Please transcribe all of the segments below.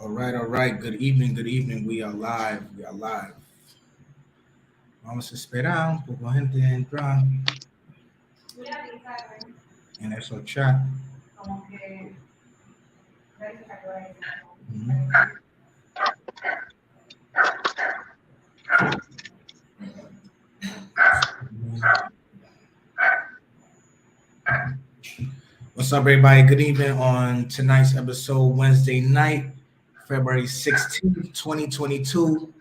All right. Good evening, good evening. We are live, we are live. Vamos a esperar un poco gente entra en eso chat. Ujú. What's up, everybody? Good evening on tonight's episode, Wednesday night, February 16th, 2022.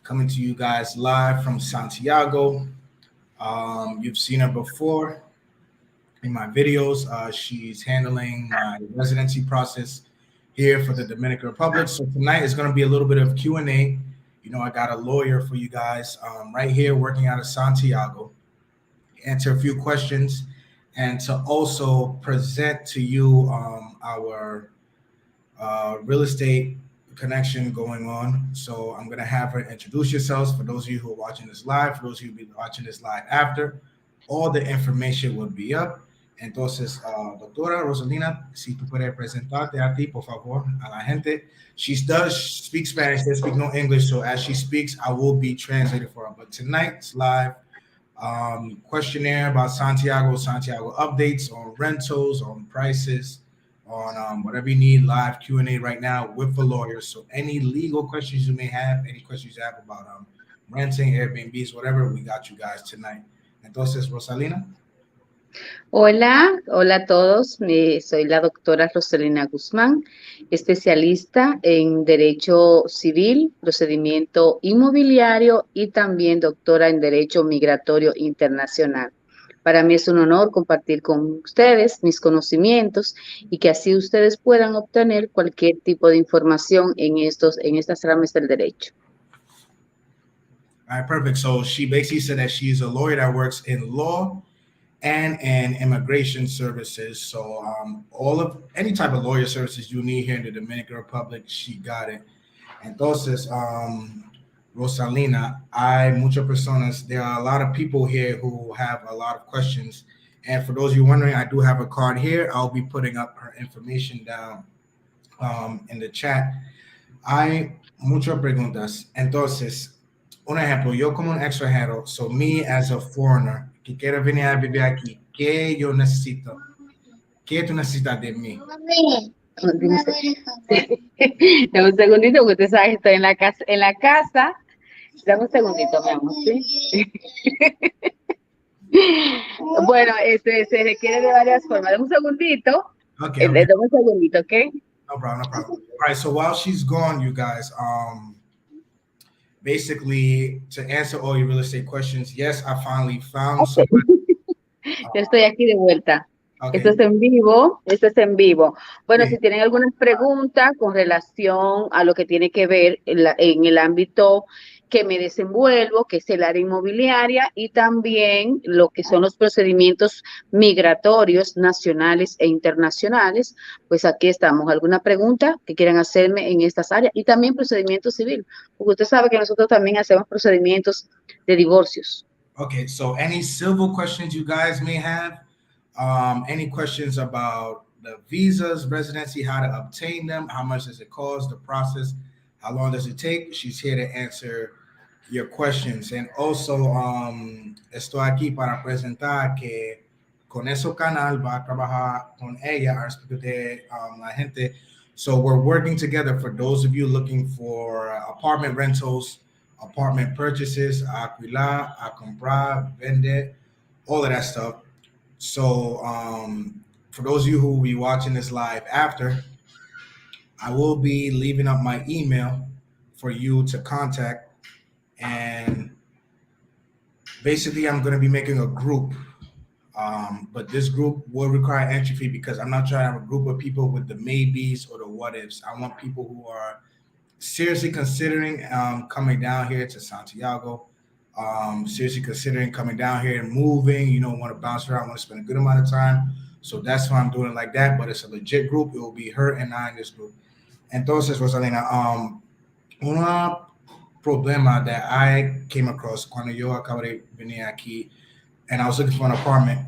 Coming to you guys live from Santiago. You've seen her before in my videos. She's handling my residency process here for the Dominican Republic. So tonight is going to be a little bit of Q&A. You know, I got a lawyer for you guys right here working out of Santiago. Answer a few questions and to also present to you our real estate connection going on. So I'm going to have her introduce yourselves for those of you who are watching this live, for those of you who will be watching this live after. All the information will be up. Entonces, doctora Roselina, si tú puedes presentarte a ti, por favor, a la gente. She does speak Spanish, they speak no English, so as she speaks, I will be translating for her. But tonight's live questionnaire about Santiago updates on rentals, on prices, on whatever you need, live Q&A right now with the lawyers. So any legal questions you may have, any questions you have about renting, Airbnbs, whatever, we got you guys tonight. Entonces, Rosalina. Hola a todos. Soy la doctora Roselina Guzmán, especialista en Derecho Civil, Procedimiento Inmobiliario y también doctora en Derecho Migratorio Internacional. Para mí es un honor compartir con ustedes mis conocimientos y que así ustedes puedan obtener cualquier tipo de información en estas ramas del derecho. All right, perfect. So she basically said that she's a lawyer that works in law and in immigration services. So any type of lawyer services you need here in the Dominican Republic, she got it. Entonces, Rosalina, muchas personas, there are a lot of people here who have a lot of questions. And for those of you wondering, I do have a card here. I'll be putting up her information down in the chat. Hay muchas preguntas. Entonces, un ejemplo, yo como un extranjero, so me as a foreigner, que quiero venir a vivir aquí, ¿qué yo necesito? ¿Qué tú necesitas de mí? Dame un segundito, porque usted sabe que estoy en la casa. Dame un segundito, mi amor, ¿sí? Bueno, se requiere de varias formas. Dame un segundito. Okay. Dame un segundito, ¿ok? No problem. All right, so while she's gone, you guys, basically, to answer all your real estate questions, yes, I finally found somebody. Yo estoy aquí de vuelta. Okay. Esto es en vivo. Bueno, si tienen algunas preguntas con relación a lo que tiene que ver en el ámbito que me desenvuelvo, que es el área inmobiliaria, y también lo que son los procedimientos migratorios nacionales e internacionales, pues aquí estamos. ¿Alguna pregunta que quieran hacerme en estas áreas? Y también procedimiento civil, porque usted sabe que nosotros también hacemos procedimientos de divorcios. Okay, so any civil questions you guys may have, any questions about the visas, residency, how to obtain them, how much does it cost, the process, how long does it take? She's here to answer your questions. And also, estoy aquí para presentar que con ese canal va a trabajar con ella a respecto de la gente. So we're working together for those of you looking for apartment rentals, apartment purchases, alquilar, a comprar, vender, all of that stuff. So for those of you who will be watching this live after, I will be leaving up my email for you to contact. And basically, I'm going to be making a group. But this group will require entry fee because I'm not trying to have a group of people with the maybes or the what ifs. I want people who are seriously considering coming down here to Santiago, seriously considering coming down here and moving, want to bounce around, want to spend a good amount of time. So that's why I'm doing it like that, but it's a legit group. It will be her and I in this group. Entonces, Rosalina, un problema that I came across cuando yo acabé de venir aquí and I was looking for an apartment,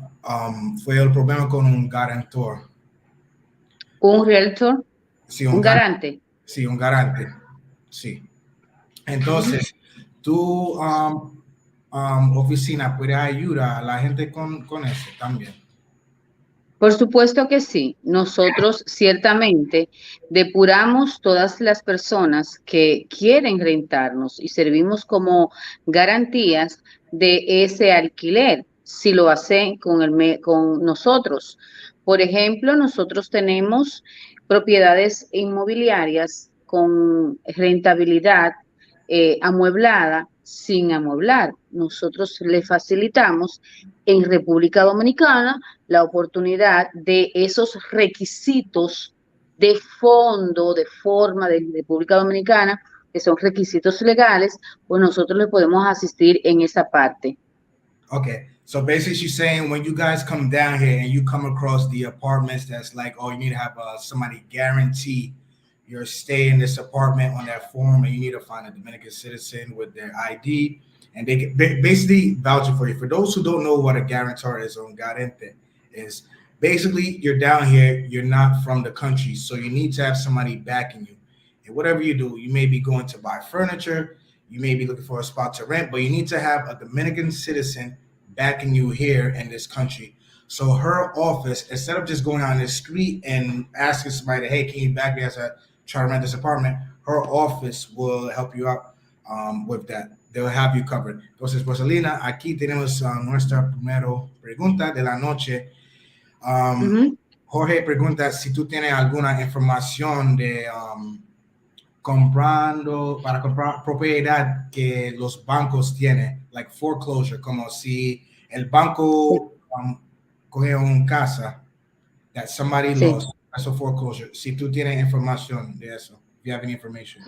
fue el problema con un guarantor. ¿Un realtor? Sí, un garante. Sí, un garante. Sí. Entonces, tu oficina puede ayudar a la gente con eso también. Por supuesto que sí. Nosotros ciertamente depuramos todas las personas que quieren rentarnos y servimos como garantías de ese alquiler, si lo hacen con nosotros. Por ejemplo, nosotros tenemos propiedades inmobiliarias con rentabilidad amueblada sin amueblar. Nosotros le facilitamos en República Dominicana la oportunidad de esos requisitos de fondo, de forma de República Dominicana, que son requisitos legales, pues nosotros le podemos asistir en esa parte. Okay, so basically she's saying when you guys come down here and you come across the apartments that's like, oh, you need to have somebody guarantee your stay in this apartment on that form, and you need to find a Dominican citizen with their ID, and they can basically vouching for you. For those who don't know what a guarantor is on Garante, is basically you're down here, you're not from the country, so you need to have somebody backing you. And whatever you do, you may be going to buy furniture, you may be looking for a spot to rent, but you need to have a Dominican citizen backing you here in this country. So her office, instead of just going on the street and asking somebody, "Hey, can you back me as I try to rent this apartment?" Her office will help you out with that. They'll have you covered. Entonces, Roselina, aquí tenemos nuestra primera pregunta de la noche. Jorge pregunta si tú tienes alguna información de comprando, para comprar propiedad que los bancos tienen, like foreclosure, como si el banco coge un casa that somebody Sí. lost, that's a foreclosure. Si tú tienes información de eso, if you have any information.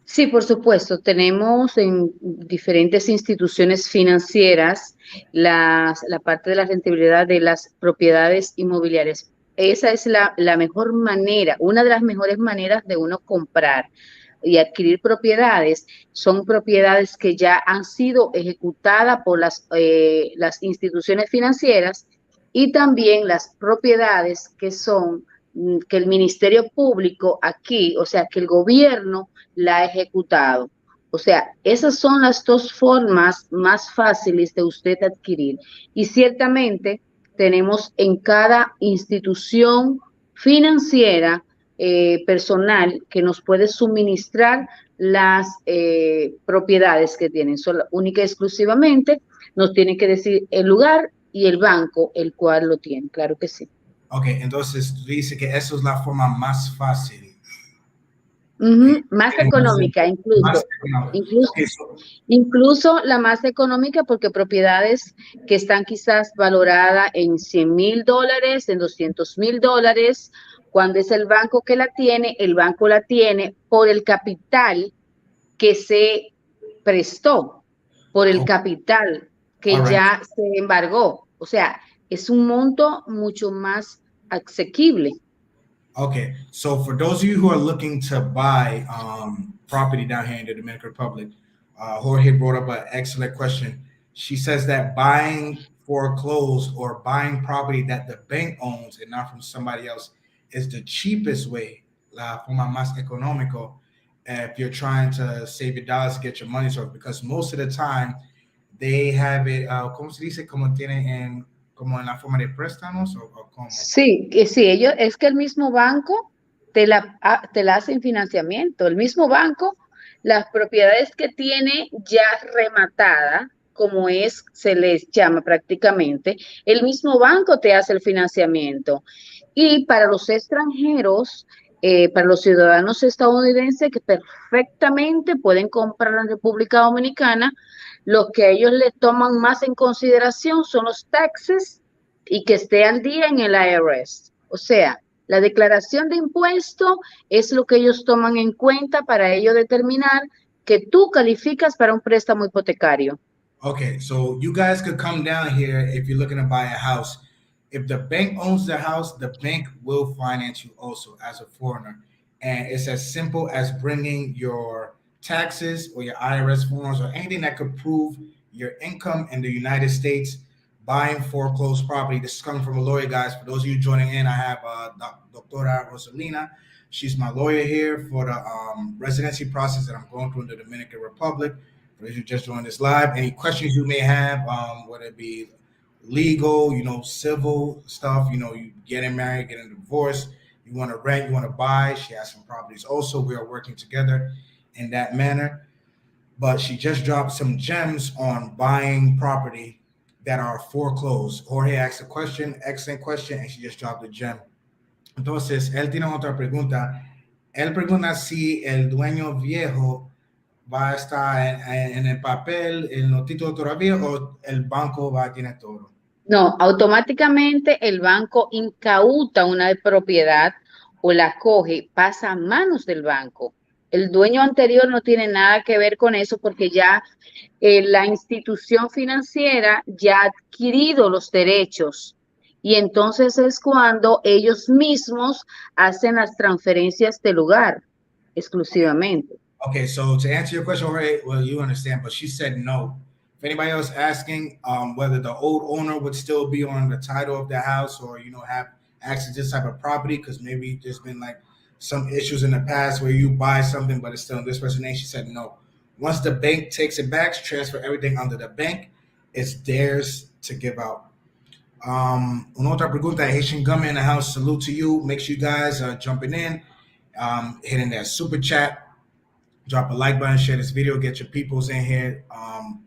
Sí, por supuesto. Tenemos en diferentes instituciones financieras la parte de la rentabilidad de las propiedades inmobiliarias. Esa es la mejor manera, una de las mejores maneras de uno comprar y adquirir propiedades. Son propiedades que ya han sido ejecutadas por las instituciones financieras y también las propiedades que el Ministerio Público aquí, o sea, que el gobierno la ha ejecutado. O sea, esas son las dos formas más fáciles de usted adquirir. Y ciertamente tenemos en cada institución financiera personal que nos puede suministrar las propiedades que tienen. Solo, única y exclusivamente nos tiene que decir el lugar y el banco el cual lo tiene. Claro que sí. Ok, entonces tú dices que eso es la forma más fácil. Más económica, Más económica. Okay, incluso la más económica, porque propiedades que están quizás valoradas en $100,000, en $200,000, cuando es el banco que la tiene, el banco la tiene por el capital que se prestó, por el capital que ya se embargó. O sea, es un monto mucho más asequible. Okay, so for those of you who are looking to buy property down here in the Dominican Republic, Jorge brought up an excellent question. She says that buying foreclosed or buying property that the bank owns and not from somebody else is the cheapest way, la forma más económico, if you're trying to save your dollars to get your money's worth, because most of the time they have it, ¿cómo se dice? Como en la forma de préstamos o cómo? Sí, ellos, es que el mismo banco te la hace en financiamiento. El mismo banco, las propiedades que tiene ya rematada, como se les llama prácticamente, el mismo banco te hace el financiamiento. Y para los extranjeros, para los ciudadanos estadounidenses que perfectamente pueden comprar en República Dominicana, lo que ellos le toman más en consideración son los taxes y que esté al día en el IRS. O sea, la declaración de impuesto es lo que ellos toman en cuenta para ello determinar que tú calificas para un préstamo hipotecario. Okay, so you guys could come down here if you're looking to buy a house. If the bank owns the house, the bank will finance you also as a foreigner. And it's as simple as bringing your taxes or your IRS forms or anything that could prove your income in the United States buying foreclosed property. This is coming from a lawyer, guys. For those of you joining in, I have Doctora Roselina. She's my lawyer here for the residency process that I'm going through in the Dominican Republic. For those of you just joined this live, any questions you may have, whether it be legal, civil stuff, you getting married, getting divorced, you want to rent, you want to buy. She has some properties also. We are working together in that manner. But she just dropped some gems on buying property that are foreclosed. Jorge asked a question, excellent question, and she just dropped a gem. Entonces, él tiene otra pregunta. Él pregunta si el dueño viejo va a estar en el papel, en los títulos todavía, o el banco va a tener todo. No, automáticamente el banco incauta una propiedad o la coge, pasa a manos del banco. El dueño anterior no tiene nada que ver con eso porque ya la institución financiera ya ha adquirido los derechos y entonces es cuando ellos mismos hacen las transferencias de lugar exclusivamente. Okay, so to answer your question, Jorge, well, you understand, but she said no. If anybody else asking whether the old owner would still be on the title of the house or, have access to this type of property, because maybe there's been like some issues in the past where you buy something, but it's still in this person's name, she said no. Once the bank takes it back, transfer everything under the bank, it's theirs to give out. Una otra pregunta, Haitian Gummy in the house, salute to you. Make sure you guys are jumping in, hitting that super chat. Drop a like button, share this video, get your peoples in here.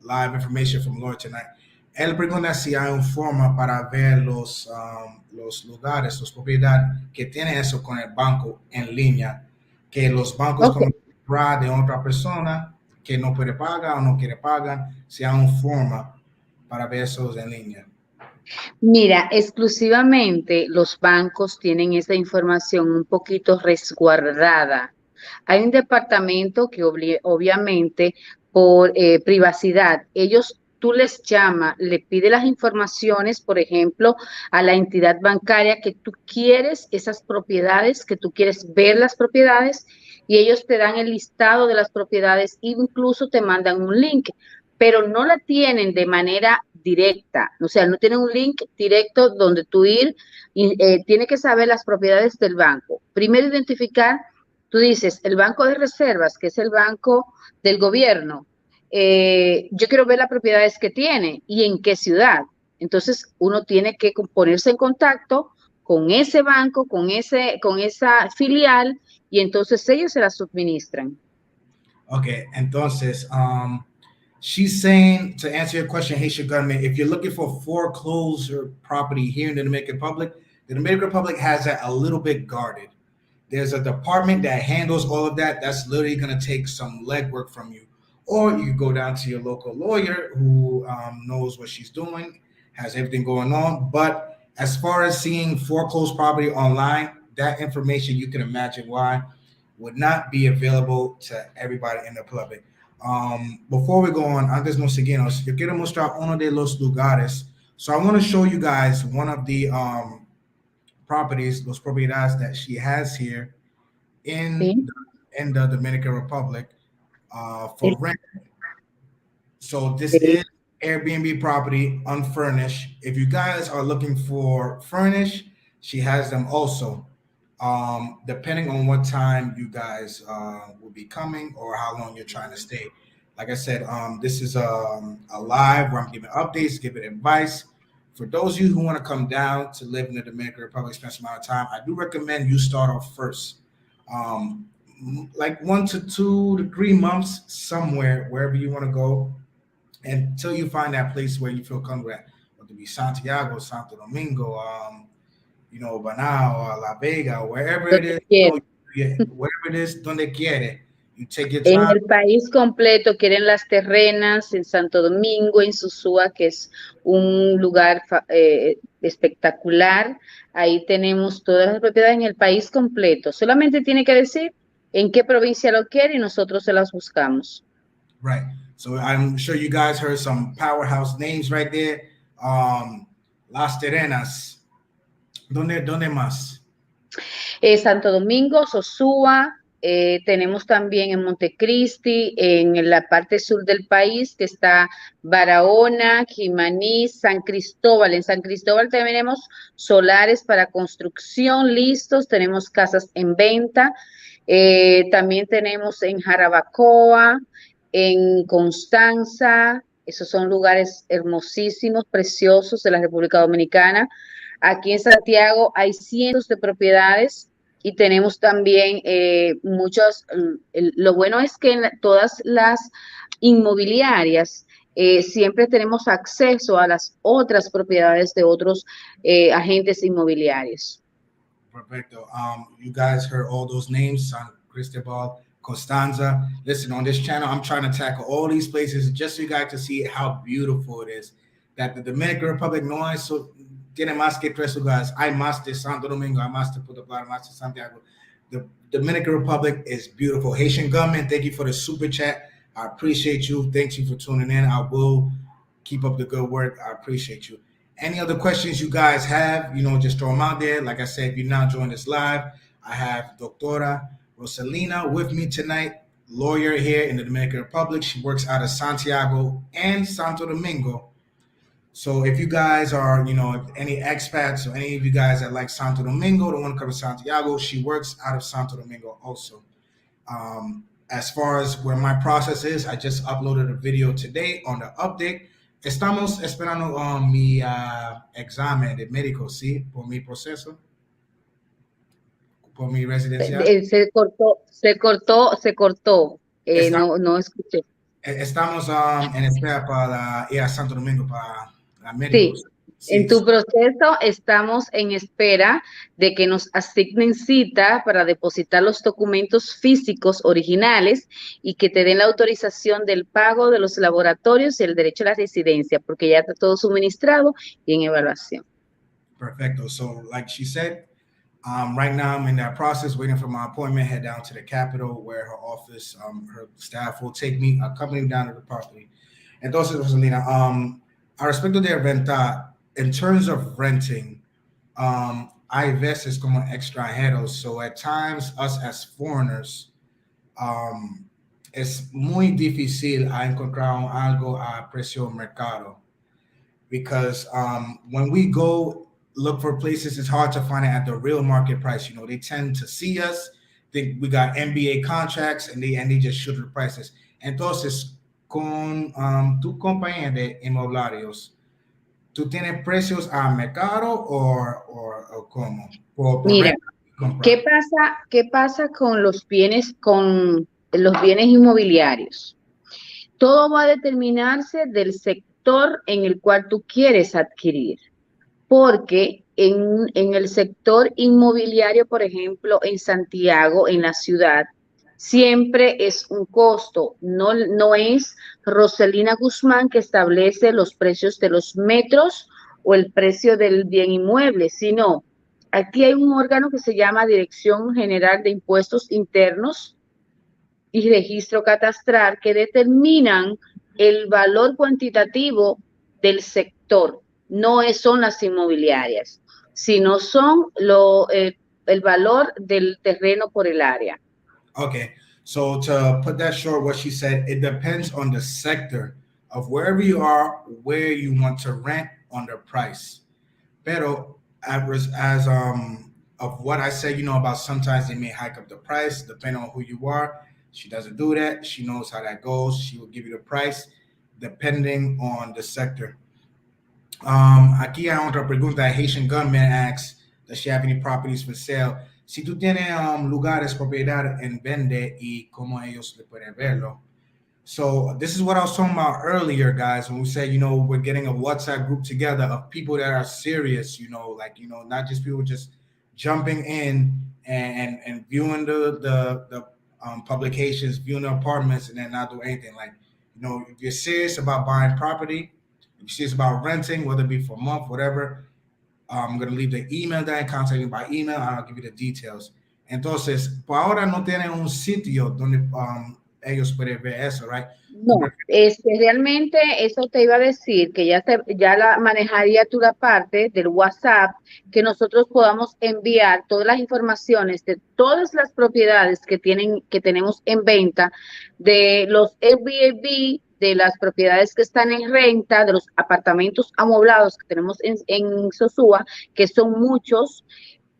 Live information from Lord tonight. Él pregunta si hay una forma para ver los lugares, las propiedades que tienen eso con el banco en línea. Que los bancos compran de otra persona que no puede pagar o no quiere pagar. Si hay una forma para ver esos en línea. Mira, exclusivamente los bancos tienen esa información un poquito resguardada. Hay un departamento que obviamente por privacidad, tú les llamas, le pides las informaciones, por ejemplo, a la entidad bancaria que tú quieres esas propiedades, que tú quieres ver las propiedades y ellos te dan el listado de las propiedades e incluso te mandan un link, pero no la tienen de manera directa, o sea, no tienen un link directo donde tú ir y tiene que saber las propiedades del banco. Primero identificar. Tú dices, el banco de reservas, que es el banco del gobierno, yo quiero ver las propiedades que tiene y en qué ciudad. Entonces, uno tiene que ponerse en contacto con ese banco, con esa filial, y entonces ellos se las suministran. Okay, entonces, she's saying, to answer your question, Haitian Government, if you're looking for foreclosure property here in the Dominican Republic has that a little bit guarded. There's a department that handles all of that. That's literally going to take some legwork from you. Or you go down to your local lawyer who knows what she's doing, has everything going on. But as far as seeing foreclosed property online, that information, you can imagine why, would not be available to everybody in the public. Before we go on, antes nos seguimos, yo quiero mostrar uno de los lugares. So I want to show you guys one of the properties, los propiedades that she has here in the Dominican Republic for rent. So this is Airbnb property, unfurnished. If you guys are looking for furnished, she has them also. Depending on what time you guys will be coming or how long you're trying to stay. Like I said, this is a live where I'm giving updates, giving advice. For those of you who want to come down to live in the Dominican Republic, spend some amount of time, I do recommend you start off first. Like 1 to 2 to 3 months somewhere, wherever you want to go, until you find that place where you feel comfortable at, whether it be Santiago, Santo Domingo, Banao, La Vega, wherever it is, wherever it is, donde quiere. You take your time. En el país completo quieren las terrenas, en Santo Domingo, en Sosúa, que es un lugar espectacular. Ahí tenemos todas las propiedades en el país completo. Solamente tiene que decir en qué provincia lo quiere y nosotros se las buscamos. Right. So I'm sure you guys heard some powerhouse names right there. Las Terrenas. ¿Dónde más? Santo Domingo, Sosúa, tenemos también en Montecristi, en la parte sur del país, que está Barahona, Jimaní, San Cristóbal. En San Cristóbal tenemos solares para construcción listos, tenemos casas en venta. También tenemos en Jarabacoa, en Constanza. Esos son lugares hermosísimos, preciosos de la República Dominicana. Aquí en Santiago hay cientos de propiedades y tenemos también muchos. Lo bueno es que en todas las inmobiliarias siempre tenemos acceso a las otras propiedades de otros agentes inmobiliarios. Perfecto. You guys heard all those names: San Cristobal, Costanza. Listen, on this channel, I'm trying to tackle all these places just so you guys to see how beautiful it is. That the Dominican Republic no eso tiene más que tres lugares. Hay más de Santo Domingo, hay más de Puerto Plata, más de Santiago. The Dominican Republic is beautiful. Haitian government, thank you for the super chat. I appreciate you. Thank you for tuning in. I will keep up the good work. I appreciate you. Any other questions you guys have, just throw them out there. Like I said, if you're now joining us live, I have Doctora Roselina with me tonight, lawyer here in the Dominican Republic. She works out of Santiago and Santo Domingo. So if you guys are, any expats or any of you guys that like Santo Domingo, don't want to come to Santiago, she works out of Santo Domingo also. As far as where my process is, I just uploaded a video today on the update. Estamos esperando mi examen de médico, ¿sí? Por mi proceso. Por mi residencia. Se cortó. No escuché. Estamos en espera para ir a Santo Domingo para la médico. Sí. En tu proceso estamos en espera de que nos asignen cita para depositar los documentos físicos originales y que te den la autorización del pago de los laboratorios y el derecho a la residencia, porque ya está todo suministrado y en evaluación. Perfecto. So, like she said, right now I'm in that process, waiting for my appointment, head down to the Capitol where her office, her staff will take me, accompany me down to the property. Entonces, Roselina, a respecto de renta, in terms of renting, hay veces como extranjeros, so at times us as foreigners, es muy difícil a encontrar algo a precio mercado, because when we go look for places, it's hard to find it at the real market price. They tend to see us, think we got NBA contracts, and they just shoot the prices. Entonces, con tu compañía de inmobiliarios, ¿tú tienes precios a mercado o cómo? Mira, ¿qué pasa con los bienes inmobiliarios? Todo va a determinarse del sector en el cual tú quieres adquirir, porque en el sector inmobiliario, por ejemplo, en Santiago, en la ciudad, siempre es un costo, no es Roselina Guzmán que establece los precios de los metros o el precio del bien inmueble, sino aquí hay un órgano que se llama Dirección General de Impuestos Internos y Registro Catastral que determinan el valor cuantitativo del sector. No son las inmobiliarias, sino son el valor del terreno por el área. Okay, so to put that short, what she said, it depends on the sector of wherever you are, where you want to rent on the price. Pero as of what I said, about sometimes they may hike up the price depending on who you are. She doesn't do that. She knows how that goes. She will give you the price depending on the sector. Aquí hay otra pregunta. Haitian Gunman asks, does she have any properties for sale? Si tú tienes lugares, propiedad en vende y cómo ellos le pueden verlo. So this is what I was talking about earlier, guys, when we said, we're getting a WhatsApp group together of people that are serious, not just people just jumping in and viewing the publications, viewing the apartments, and then not do anything. Like, if you're serious about buying property, if you're serious about renting, whether it be for a month, whatever, I'm going to leave the email there, contact me by email, and I'll give you the details. Entonces, por ahora no tienen un sitio donde ellos pueden ver eso, right? No, realmente eso te iba a decir, que ya la manejaría tú la parte del WhatsApp, que nosotros podamos enviar todas las informaciones de todas las propiedades que tenemos en venta, de los Airbnb, de las propiedades que están en renta, de los apartamentos amueblados que tenemos en Sosúa, que son muchos,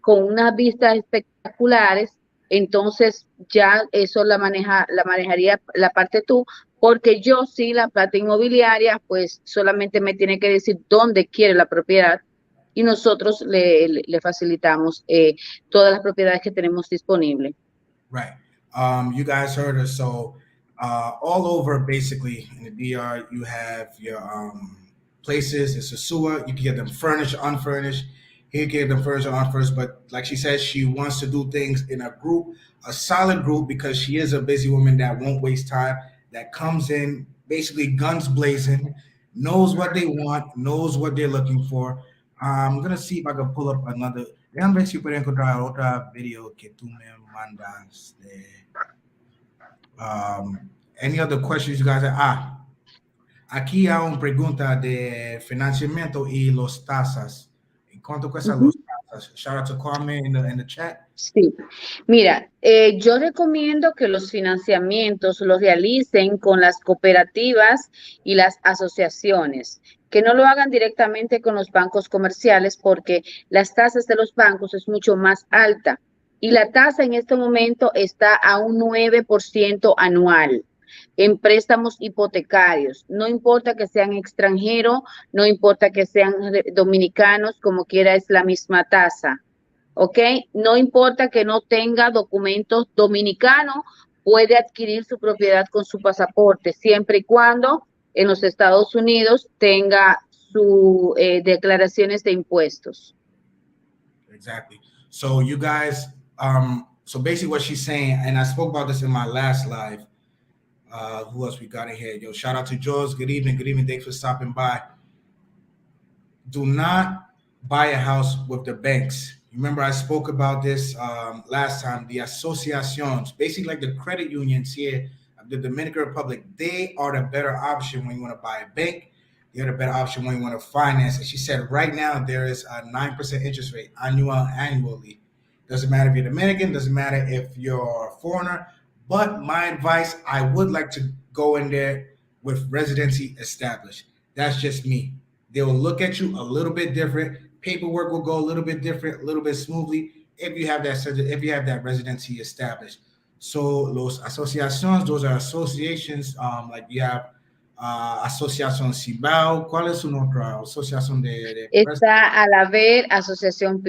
con unas vistas espectaculares. Entonces ya eso la manejaría la parte tú, porque yo sí, la parte inmobiliaria, pues solamente me tiene que decir dónde quiere la propiedad y nosotros le facilitamos todas las propiedades que tenemos disponibles. Right. You guys heard her. So, all over basically in the DR, you have your places. It's a sewer. You can get them furnished, unfurnished. Here, get them furnished or unfurnished. But like she says, she wants to do things in a group, a solid group, because she is a busy woman that won't waste time. That comes in basically guns blazing, knows what they want, knows what they're looking for. I'm gonna see if I can pull up another. Déjame ver si puedo encontrar otra video que tú me mandaste. Any other questions you guys have? Aquí hay una pregunta de financiamiento y los tasas. ¿En cuánto cuestan los tasas? Shout out to Carmen in the chat. Sí, mira, yo recomiendo que los financiamientos los realicen con las cooperativas y las asociaciones, que no lo hagan directamente con los bancos comerciales porque las tasas de los bancos es mucho más alta y la tasa en este momento está a un 9% anual en préstamos hipotecarios. No importa que sean extranjeros, no importa que sean dominicanos, como quiera es la misma tasa. ¿Ok? No importa que no tenga documentos dominicanos, puede adquirir su propiedad con su pasaporte, siempre y cuando en los Estados Unidos tenga sus declaraciones de impuestos. Exactly. So you guys, so basically what she's saying, and I spoke about this in my last live. Who else we got in here? Yo, shout out to Jules. Good evening. Good evening. Thanks for stopping by. Do not buy a house with the banks. Remember, I spoke about this last time. The associations, basically like the credit unions here, the Dominican Republic, they are the better option when you want to buy a bank. They're the better option when you want to finance. And she said right now there is a 9% interest rate annually. Doesn't matter if you're Dominican, doesn't matter if you're a foreigner. But my advice, I would like to go in there with residency established. That's just me. They will look at you a little bit different. Paperwork will go a little bit different, a little bit smoothly if you have that residency established. So los asociaciones, those are associations. Like you have Asociación Cibao. ¿Cuál es su otra asociación de Está a la ver Asociación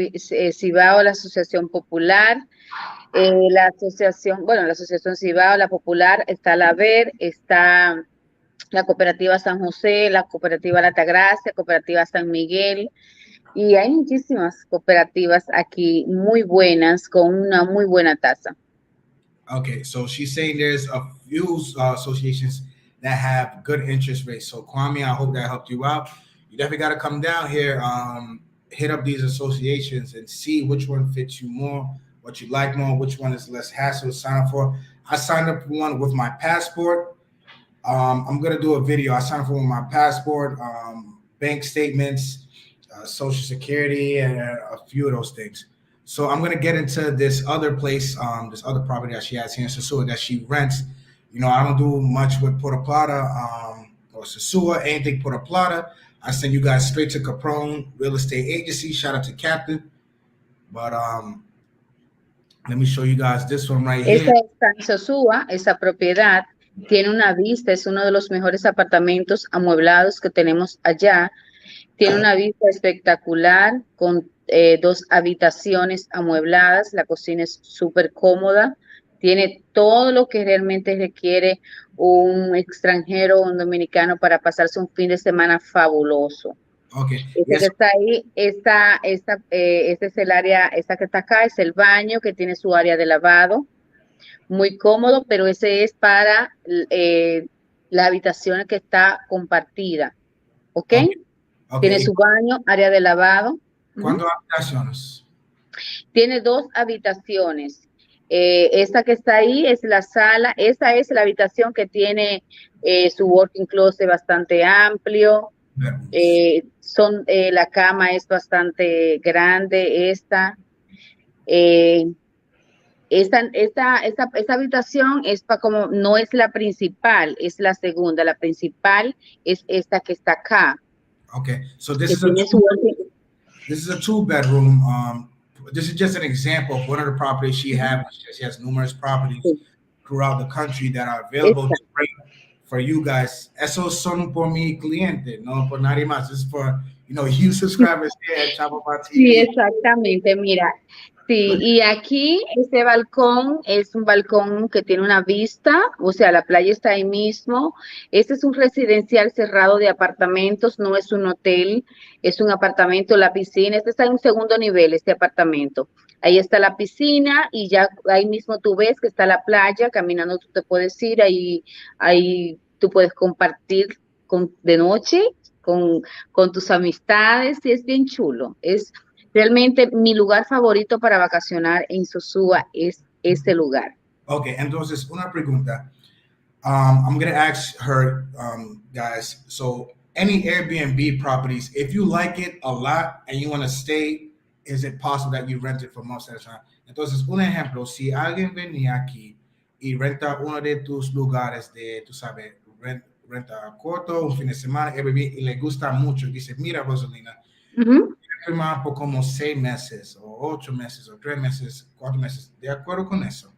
Cibao, la Asociación Popular, la Asociación Cibao, la Popular, está a la ver, está la Cooperativa San José, la Cooperativa La Altagracia, Cooperativa San Miguel, y hay muchísimas cooperativas aquí muy buenas, con una muy buena tasa. Okay, so she's saying there's a few associations that have good interest rates. So Kwame, I hope that helped you out. You definitely got to come down here, hit up these associations and see which one fits you more, what you like more, which one is less hassle to sign up for. I signed up for one with my passport. I'm gonna do a video. I signed up for one with my passport, bank statements, Social Security, and a few of those things. So I'm gonna get into this other place, this other property that she has here in Sosúa that she rents. You know, I don't do much with Puerto Plata or Sosúa, anything Puerto Plata. I send you guys straight to Capron Real Estate Agency. Shout out to Captain. But let me show you guys this one right here. Esta está en Sosúa, esa propiedad tiene una vista, es uno de los mejores apartamentos amueblados que tenemos allá. Tiene una vista espectacular con 2 habitaciones amuebladas. La cocina es súper cómoda. Tiene todo lo que realmente requiere un extranjero o un dominicano para pasarse un fin de semana fabuloso. Okay. Esta que está ahí, este es el área, esta que está acá es el baño que tiene su área de lavado. Muy cómodo, pero ese es para la habitación que está compartida. ¿Ok? Okay. Tiene su baño, área de lavado. ¿Cuántas habitaciones? Tiene 2 habitaciones. Esta que está ahí es la sala, esta es la habitación que tiene su working closet bastante amplio. Bedrooms. La cama es bastante grande, eh, esta habitación es como, no es la principal, es la segunda. La principal es esta que está acá, Okay, so que tiene su working. this is a two bedroom. This is just an example of one of the properties she Ujú. has. She has numerous properties Sí, throughout the country that are available esta. to rent for you guys. Esos son por mi cliente, no por nadie más. This is for you subscribers here at Chapapa Sí, TV. exactamente. Mira, sí, y aquí este balcón es un balcón que tiene una vista, o sea, la playa está ahí mismo. Este es un residencial cerrado de apartamentos, no es un hotel, es un apartamento, la piscina. Este está en un segundo nivel, este apartamento. Ahí está la piscina y ya ahí mismo tú ves que está la playa, caminando tú te puedes ir, ahí tú puedes compartir de noche con, con tus amistades, y es bien chulo. Realmente mi lugar favorito para vacacionar en Sosúa es este lugar. Okay, entonces una pregunta. I'm gonna ask her, guys. So, any Airbnb properties, if you like it a lot and you want to stay, is it possible that you rent it for months at a time? Entonces, un ejemplo, si alguien venía aquí y renta uno de tus lugares de, tú sabes, renta corto, un fin de semana, Airbnb, y le gusta mucho, dice, mira, Roselina, Ujú. firmar por como 6 meses, o 8 meses, o 3 meses, 4 meses. ¿De acuerdo con eso?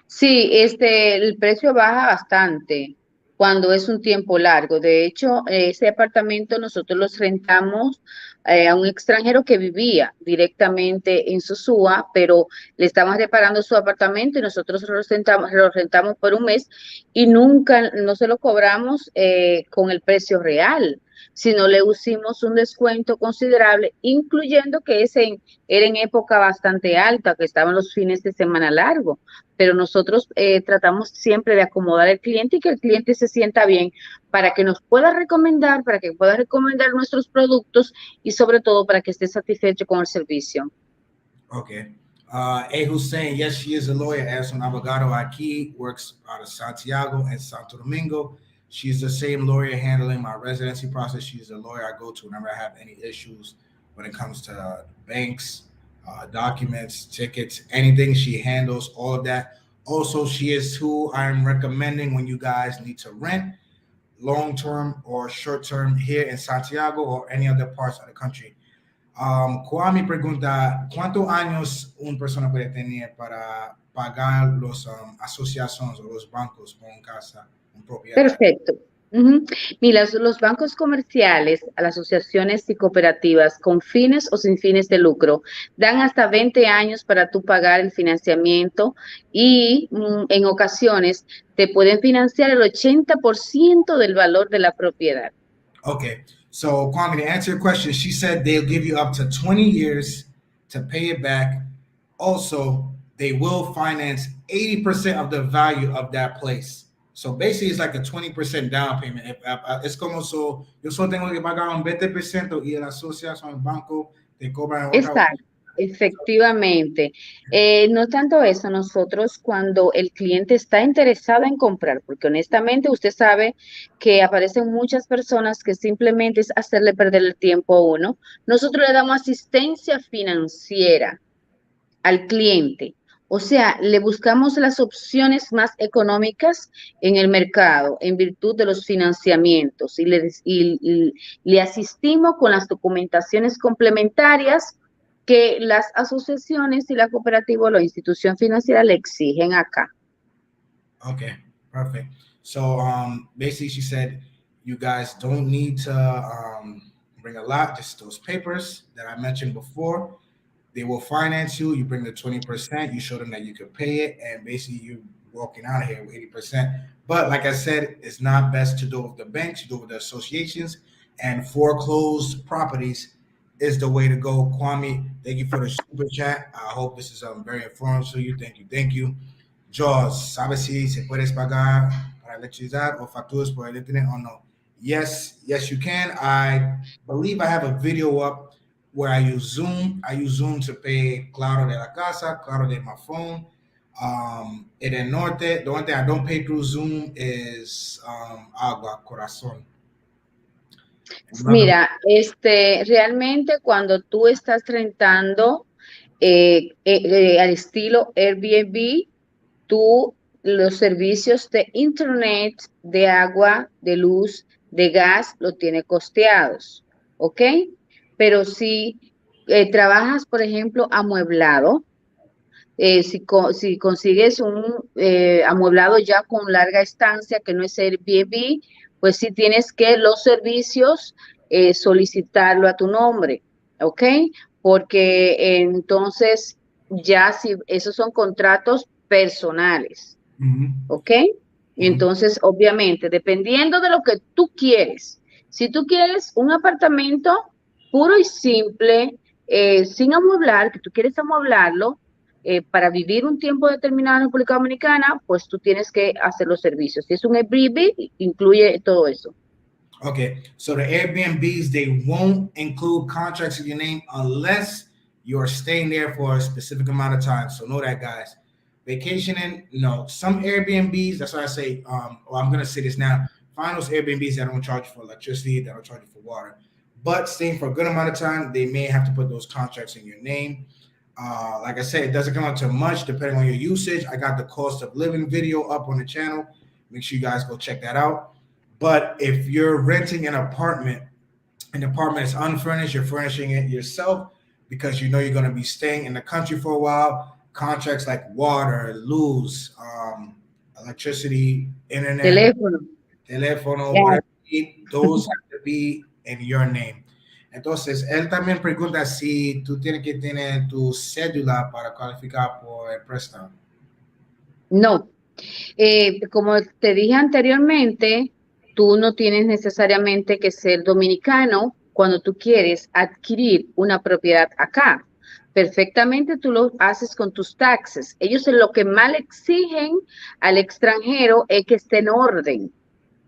Sí, el precio baja bastante cuando es un tiempo largo. De hecho, ese apartamento nosotros los rentamos a un extranjero que vivía directamente en Sosúa, pero le estaban reparando su apartamento y nosotros lo rentamos por un mes y nunca, no se lo cobramos con el precio real, sino le hicimos un descuento considerable, incluyendo que era en época bastante alta, que estaban los fines de semana largos, pero nosotros tratamos siempre de acomodar al cliente y que el cliente se sienta bien para que nos pueda recomendar, para que pueda recomendar nuestros productos y sobre todo para que esté satisfecho con el servicio. Okay. A Hussein, yes, she is a lawyer. As an abogado aquí, works out of Santiago and Santo Domingo. She's the same lawyer handling my residency process. She's the lawyer I go to whenever I have any issues when it comes to banks, documents, tickets, anything. She handles all of that. Also, she is who I'm recommending when you guys need to rent long term or short term here in Santiago or any other parts of the country. Kwame pregunta, ¿cuántos años una persona puede tener para pagar los asociaciones o los bancos con casa, con propiedad? Perfecto. Ujú. Mira, los bancos comerciales, las asociaciones y cooperativas con fines o sin fines de lucro dan hasta 20 años para tú pagar el financiamiento y en ocasiones te pueden financiar el 80% del valor de la propiedad. Okay, so Kwame, to answer your question, she said they'll give you up to 20 years to pay it back. Also, they will finance 80% of the value of that place. So basically, it's like a 20% down payment. Es como so, yo solo tengo que pagar un 20% y la asociación, el banco, te cobran otra. Exacto, efectivamente. No tanto eso, nosotros cuando el cliente está interesado en comprar, porque honestamente usted sabe que aparecen muchas personas que simplemente es hacerle perder el tiempo a uno, nosotros le damos asistencia financiera al cliente. O sea, le buscamos las opciones más económicas en el mercado en virtud de los financiamientos y le asistimos con las documentaciones complementarias que las asociaciones y la cooperativa o la institución financiera le exigen acá. Okay, perfect. So basically, she said you guys don't need to bring a lot, just those papers that I mentioned before. They will finance you. You bring the 20%. You show them that you could pay it, and basically you're walking out of here with 80%. But like I said, it's not best to do it with the banks. You do it with the associations, and foreclosed properties is the way to go. Kwame, thank you for the super chat. I hope this is very informative to you. Thank you. Thank you. Jaws, ¿sabe si se puede pagar para electricidad o facturas por el internet o no? Yes, yes, you can. I believe I have a video up where I use Zoom. I use Zoom to pay Claro de la Casa, Claro de my phone. En el norte, the one thing I don't pay through Zoom is agua, corazón. Another, Mira, realmente cuando tú estás rentando al estilo Airbnb, tú los servicios de internet, de agua, de luz, de gas, lo tienes costeados, ¿ok? Pero si trabajas, por ejemplo, amueblado, si consigues un amueblado ya con larga estancia, que no es Airbnb, pues sí tienes que los servicios solicitarlo a tu nombre, ¿ok? Porque entonces ya si esos son contratos personales. ¿Ok? Entonces, obviamente, dependiendo de lo que tú quieres, si tú quieres un apartamento puro y simple, sin amueblar, que tú quieres amueblarlo, para vivir un tiempo determinado en República Dominicana, pues tú tienes que hacer los servicios. Si es un Airbnb, incluye todo eso. Okay, so the Airbnbs, they won't include contracts in your name unless you're staying there for a specific amount of time. So know that, guys. Vacationing, no. Some Airbnbs, that's why I say, well, I'm gonna say this now. Find those Airbnbs that don't charge you for electricity, that don't charge you for water. But staying for a good amount of time, they may have to put those contracts in your name. Like I said, it doesn't come out to much depending on your usage. I got the cost of living video up on the channel. Make sure you guys go check that out. But if you're renting an apartment and the apartment is unfurnished, you're furnishing it yourself because you know you're going to be staying in the country for a while. Contracts like water, luz, electricity, internet, Teléfono. teléfono, Ya. whatever you need, those have to be in your name. Entonces, él también pregunta si tú tienes que tener tu cédula para cualificar por el préstamo. No. Como te dije anteriormente, tú no tienes necesariamente que ser dominicano cuando tú quieres adquirir una propiedad acá. Perfectamente tú lo haces con tus taxes. Ellos lo que más le exigen al extranjero es que esté en orden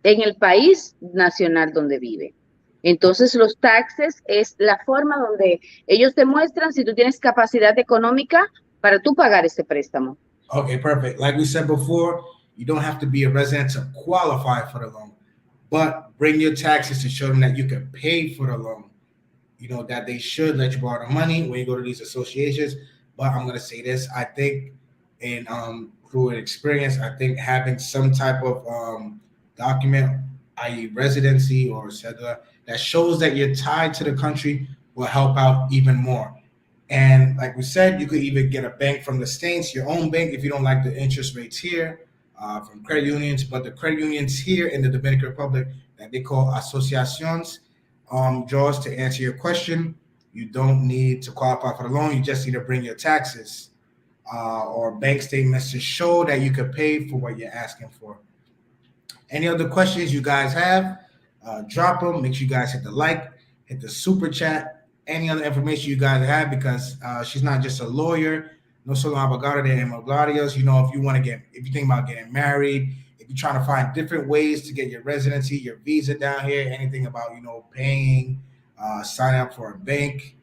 en el país nacional donde vive. Entonces, los taxes es la forma donde ellos te muestran si tú tienes capacidad económica para tú pagar ese préstamo. Okay, perfect. Like we said before, you don't have to be a resident to qualify for the loan, but bring your taxes to show them that you can pay for the loan. You know, that they should let you borrow the money when you go to these associations. But I'm gonna say this, I think in through experience, I think having some type of document, i.e. residency or etc., that shows that you're tied to the country will help out even more. And like we said, you could even get a bank from the States, your own bank, if you don't like the interest rates here, from credit unions. But the credit unions here in the Dominican Republic that they call asociaciones, Jaws, to answer your question, you don't need to qualify for the loan. You just need to bring your taxes or bank statements to show that you could pay for what you're asking for. Any other questions you guys have, drop them. Make sure you guys hit the like, hit the super chat, any other information you guys have, because she's not just a lawyer. No solo abogada de inmobiliarios. You know, if you think about getting married, if you're trying to find different ways to get your residency, your visa down here, anything about, you know, paying, signing up for a bank,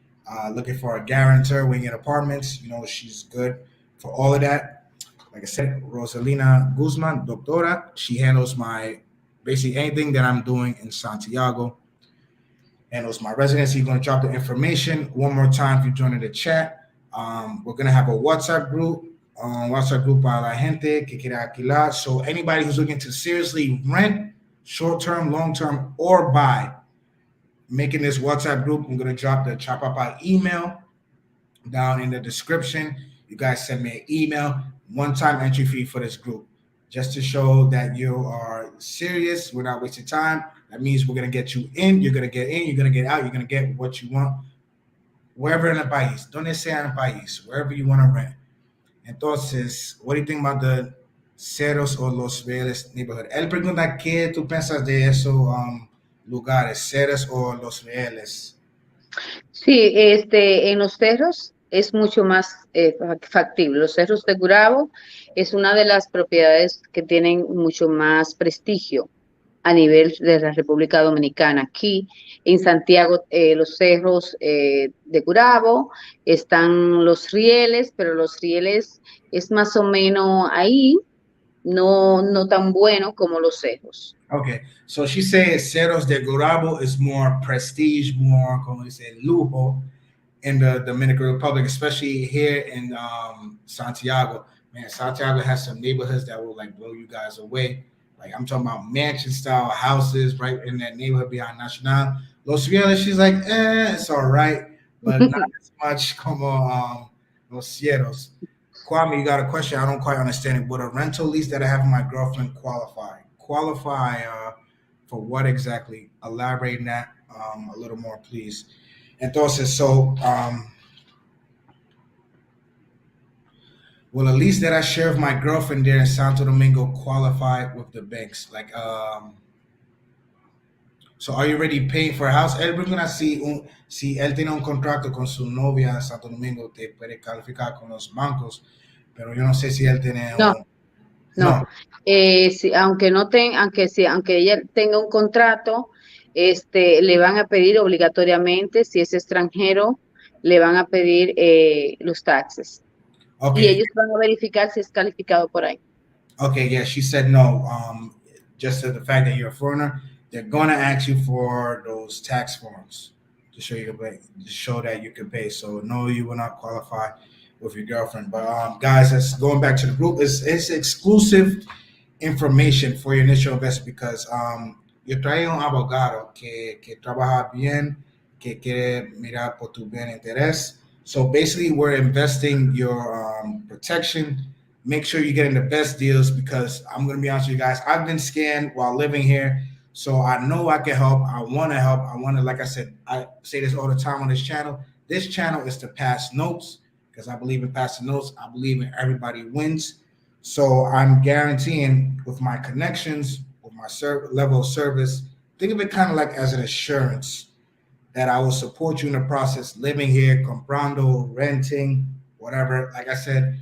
looking for a guarantor when you get apartments, you know, she's good for all of that. Like I said, Roselina Guzman, doctora, she handles my basically anything that I'm doing in Santiago. Handles my residency. You're going to drop the information one more time if you're joining the chat. We're going to have a WhatsApp group. WhatsApp group para la gente que quiera alquilar. So anybody who's looking to seriously rent, short-term, long-term, or buy, making this WhatsApp group, I'm going to drop the Chapapa email down in the description. You guys send me an email, one-time entry fee for this group, just to show that you are serious. We're not wasting time. That means we're going to get you in. You're going to get in. You're going to get out. You're going to get what you want wherever in el país. Donde sea en el país, wherever you want to rent. Entonces, what do you think about the Ceros o Los Reales neighborhood? Él pregunta qué tú piensas de esos lugares, Ceros o Los Reales. Sí, en los cerros es mucho más factible. Los cerros de Gurabo es una de las propiedades que tienen mucho más prestigio a nivel de la República Dominicana. Aquí en Santiago, los cerros de Gurabo, están los rieles, pero los rieles es más o menos ahí, no tan bueno como los cerros. Okay, so she said Cerros de Gurabo is more prestige, more, como dice, lujo in the Dominican Republic, especially here in Santiago. Man, Santiago has some neighborhoods that will like blow you guys away. Like I'm talking about mansion style houses right in that neighborhood behind Nacional. Los Fieles, she's like, it's all right, but not as much como Los Cielos. Kwame, you got a question? I don't quite understand it. Would a rental lease that I have with my girlfriend qualify? Qualify for what exactly? Elaborate that a little more, please. Entonces, so will a lease that I share with my girlfriend there in Santo Domingo qualify with the banks? Like, so are you already paying for a house? Él gonna see si él tiene un contrato con su novia en Santo Domingo, te puede calificar con los bancos, pero yo no sé si él tiene No, un... no. No. Aunque no aunque ella tenga un contrato, le van a pedir obligatoriamente, si es extranjero, le van a pedir los taxes. Y Okay. ellos van a verificar si es calificado por ahí. Okay, yeah, she said no. Just to the fact that you're a foreigner, they're gonna ask you for those tax forms to show you can pay, to show that you can pay. So no, you will not qualify with your girlfriend. But guys, that's going back to the group. It's exclusive information for your initial investment because yo traigo un abogado que trabaja bien, que quiere mirar por tu bien interés. So basically, we're investing your protection. Make sure you're getting the best deals because I'm going to be honest with you guys. I've been scammed while living here. So I know I can help. I want to help. I want to, like I said, I say this all the time on this channel. This channel is to pass notes because I believe in passing notes. I believe in everybody wins. So I'm guaranteeing with my connections, with my level of service, think of it kind of like as an assurance that I will support you in the process, living here, comprando, renting, whatever. Like I said,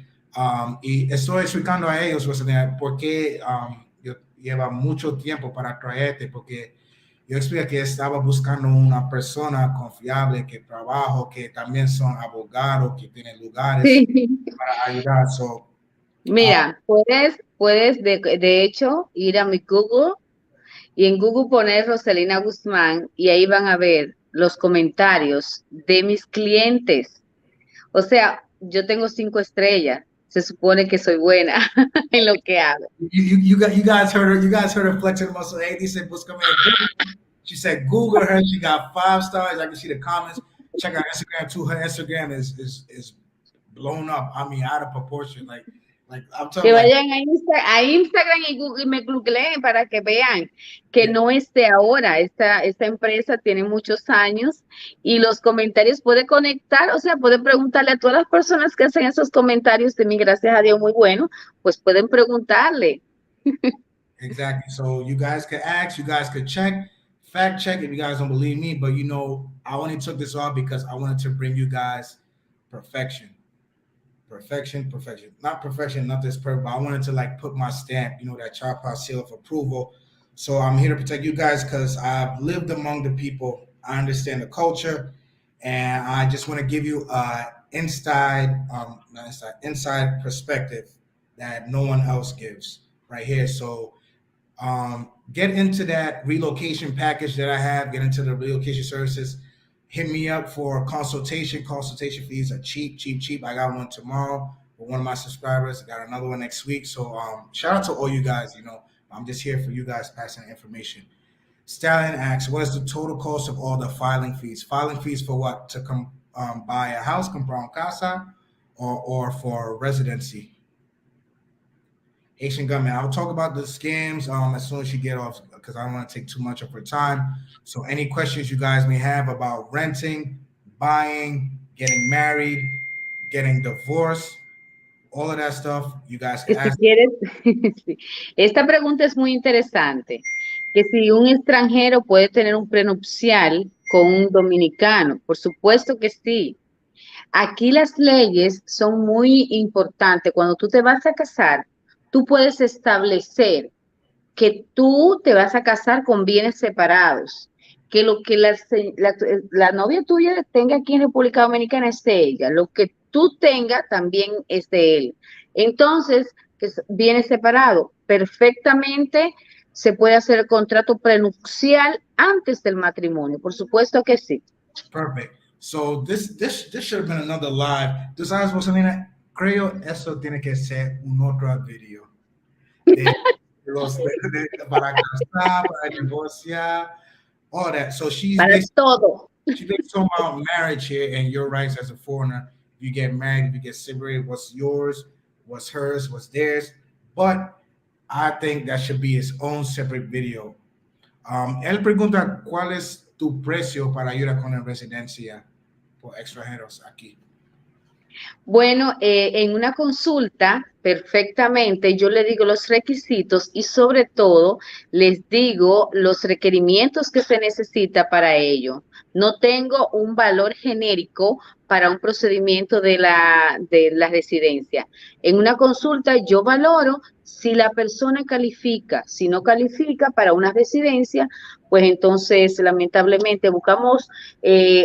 y estoy explicando a ellos, porque lleva mucho tiempo para traerte, porque yo expliqué que estaba buscando una persona confiable, que trabajo, que también son abogados, que tienen lugares Sí. para ayudar. So, Mira, puedes de hecho ir a mi Google y en Google poner Roselina Guzmán y ahí van a ver los comentarios de mis clientes. O sea, yo tengo 5 estrellas. Se supone que soy buena en lo que hago. you guys heard her. You guys heard her flexing muscle. Hey, said, "Busca me Google." She said, "Google her." She got 5 stars. I can see the comments. Check out Instagram too. Her Instagram is blown up. I mean, out of proportion. Like I'm Que talking like vayan a Instagram y, Google, y me googleen para que vean que no es de ahora. Esta empresa tiene muchos años y los comentarios puede conectar, o sea, pueden preguntarle a todas las personas que hacen esos comentarios de mí, gracias a Dios, muy bueno, pues pueden preguntarle. exactly. So you guys could ask. You guys could check. Fact check if you guys don't believe me, but I only took this off because I wanted to bring you guys perfection. Perfection. Not perfection, not this perfect, but I wanted to like put my stamp, that Chapapa seal of approval. So I'm here to protect you guys because I've lived among the people. I understand the culture, and I just want to give you inside perspective that no one else gives right here. So get into that relocation package that I have. Get into the relocation services. Hit me up for a consultation. Consultation fees are cheap. I got one tomorrow for one of my subscribers. I got another one next week. So shout out to all you guys. I'm just here for you guys passing information. Stallion asks, what is the total cost of all the filing fees? Filing fees for what? To come buy a house, comprar un casa, or for residency? Asian government. I'll talk about the scams as soon as you get off because I don't want to take too much of her time. So any questions you guys may have about renting, buying, getting married, getting divorced, all of that stuff, you guys can Que si ask. quieres, sí. Esta pregunta es muy interesante, que si un extranjero puede tener un prenupcial con un dominicano, por supuesto que sí. Aquí las leyes son muy importantes. Cuando tú te vas a casar, tú puedes establecer que tú te vas a casar con bienes separados, que lo que la novia tuya tenga aquí en República Dominicana es de ella, lo que tú tengas también es de él. Entonces, que bienes separados, perfectamente se puede hacer el contrato prenupcial antes del matrimonio, por supuesto que sí. Perfect. So this should have been another live. Tú sabes, Roselina, creo eso tiene que ser un otro video. De para casar, para divorciar, all that. So Para todo. she's basically talking about marriage here and your rights as a foreigner. If you get married, if you get separated, what's yours, what's hers, what's theirs. But I think that should be its own separate video. Él pregunta cuál es tu precio para ayuda con la residencia por extranjeros aquí. Bueno, en una consulta, perfectamente, yo le digo los requisitos y sobre todo les digo los requerimientos que se necesita para ello. No tengo un valor genérico para un procedimiento de la residencia. En una consulta yo valoro si la persona califica. Si no califica para una residencia, pues entonces lamentablemente buscamos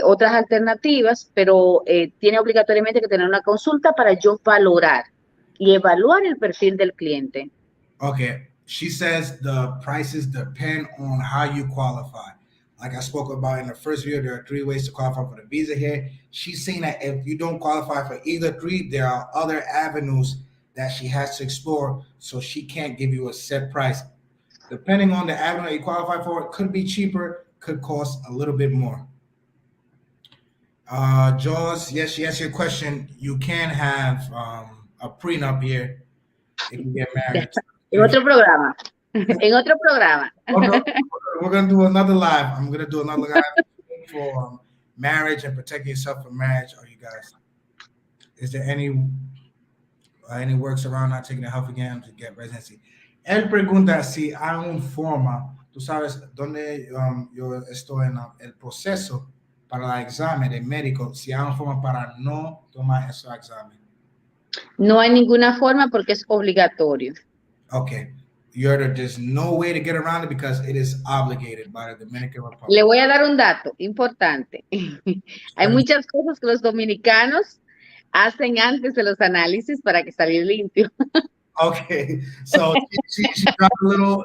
otras alternativas, pero tiene obligatoriamente que tener una consulta para yo valorar y evaluar el perfil del cliente. Okay, she says the prices depend on how you qualify. Like I spoke about in the first video, there are 3 ways to qualify for the visa here. She's saying that if you don't qualify for either 3, there are other avenues that she has to explore, so she can't give you a set price. Depending on the avenue that you qualify for, it could be cheaper, could cost a little bit more. Jaws, yes, she asked you a question. You can have a prenup here if you get married. En otro programa. En otro programa. We're gonna do another live. I'm gonna do another live for marriage and protecting yourself from marriage. Are you guys? Is there any works around not taking the health exam to get residency? Él pregunta si hay una forma, tú sabes, donde yo estoy en el proceso para el examen de médico, si hay una forma para no tomar ese examen. No hay ninguna forma porque es obligatorio. Okay. There's no way to get around it because it is obligated by the Dominican Republic. Le voy a dar un dato importante. Hay muchas cosas que los dominicanos hacen antes de los análisis para que salir limpio. Okay, so she dropped a little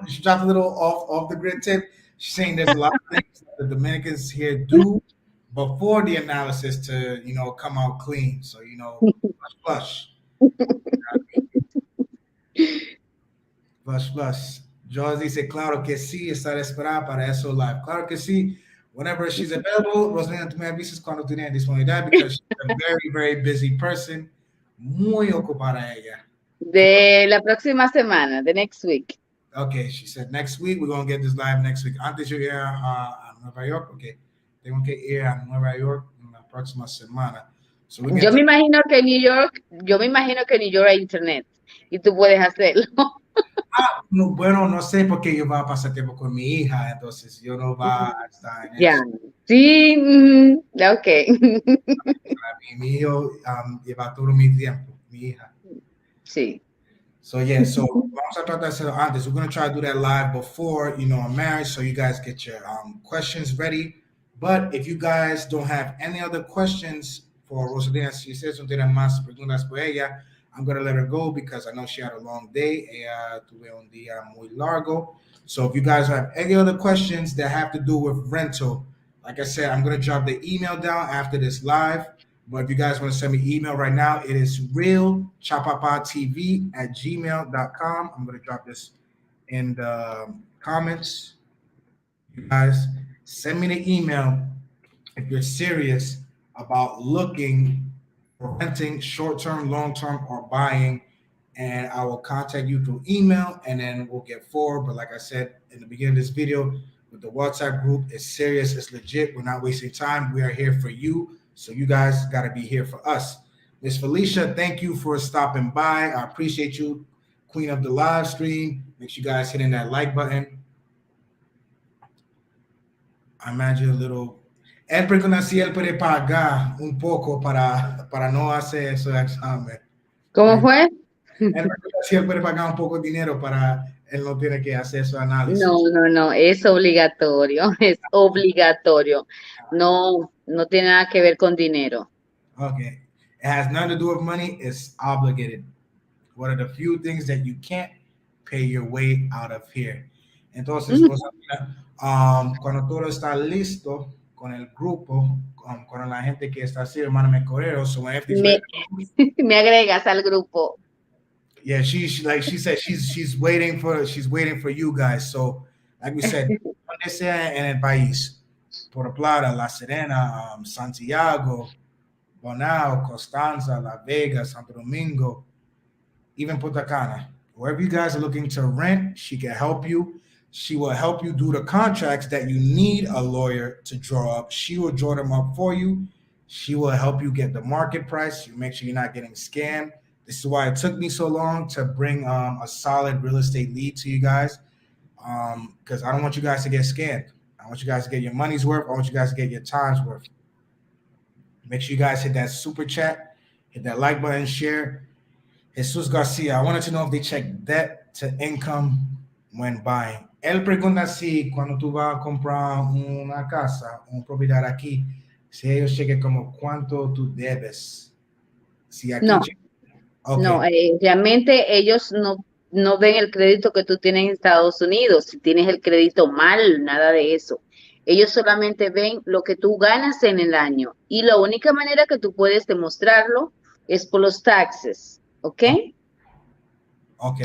off the grid tip. She's saying there's a lot of things that the Dominicans here do before the analysis to come out clean. So flush. Flush. George dice, claro que sí, estar esperada para eso live. Claro que sí. Whenever she's available, Roselina, tú me avisas cuando tiene disponibilidad because she's a very, very busy person. Muy ocupada ella. De la próxima semana, the next week. Okay, she said next week, we're going to get this live next week. Antes yo ir a Nueva York, okay. Tengo que ir a Nueva York en la próxima semana. So yo me imagino que en New York hay internet y tú puedes hacerlo. No, bueno, no sé porque yo voy a pasar tiempo con mi hija, entonces yo no voy a estar en eso. Sí, ok. Mi hijo lleva todo mi tiempo, mi hija. Sí. So vamos a tratar de hacerlo antes. We're going to try to do that live before, marriage, so you guys get your questions ready. But if you guys don't have any other questions for Roselina, si ustedes no tienen más preguntas por ella, I'm going to let her go because I know she had a long day. Ella tuve un día muy largo. So if you guys have any other questions that have to do with rental, like I said, I'm going to drop the email down after this live. But if you guys want to send me email right now, it is realchapapatv@gmail.com. I'm going to drop this in the comments. You guys send me the email if you're serious about looking for renting short-term, long-term, or buying, and I will contact you through email, and then we'll get forward. But like I said in the beginning of this video, with the WhatsApp group, it's serious, it's legit. We're not wasting time. We are here for you. So you guys got to be here for us. Miss Felicia, thank you for stopping by. I appreciate you, queen of the live stream. Make sure you guys hitting that like button. I imagine a little. Él pregunta si él puede pagar un poco para no hacer ese examen. ¿Cómo fue? En realidad, si él puede pagar un poco de dinero para él no tiene que hacer su No, análisis. no, no, es obligatorio, es obligatorio. No, no tiene nada que ver con dinero. Okay. It has nothing to do with money. It's obligated. What are the few things that you can't pay your way out of here? Entonces, Mm, Rosalina, cuando todo está listo con el grupo, con la gente que está así, hermano Mecorero, so when everything's ready, Me, me agregas al grupo. yeah, like she said, she's waiting for you guys. So, like we said, donde sea en el país, Puerto Plata, La Serena, Santiago, Bonao, Constanza, La Vega, Santo Domingo, even Punta Cana. Wherever you guys are looking to rent, she can help you. She will help you do the contracts that you need a lawyer to draw up. She will draw them up for you. She will help you get the market price. You make sure you're not getting scammed. This is why it took me so long to bring a solid real estate lead to you guys, because I don't want you guys to get scammed. I want you guys to get your money's worth. I want you guys to get your time's worth. Make sure you guys hit that super chat, hit that like button, share. Jesus Garcia, I wanted to know if they check debt to income when buying. Él pregunta si cuando tú vas a comprar una casa, una propiedad aquí, si ellos chequen como cuánto tú debes. Si aquí, No, ok, no, realmente ellos no ven el crédito que tú tienes en Estados Unidos, si tienes el crédito mal, nada de eso. Ellos solamente ven lo que tú ganas en el año y la única manera que tú puedes demostrarlo es por los taxes, ¿ok? ok,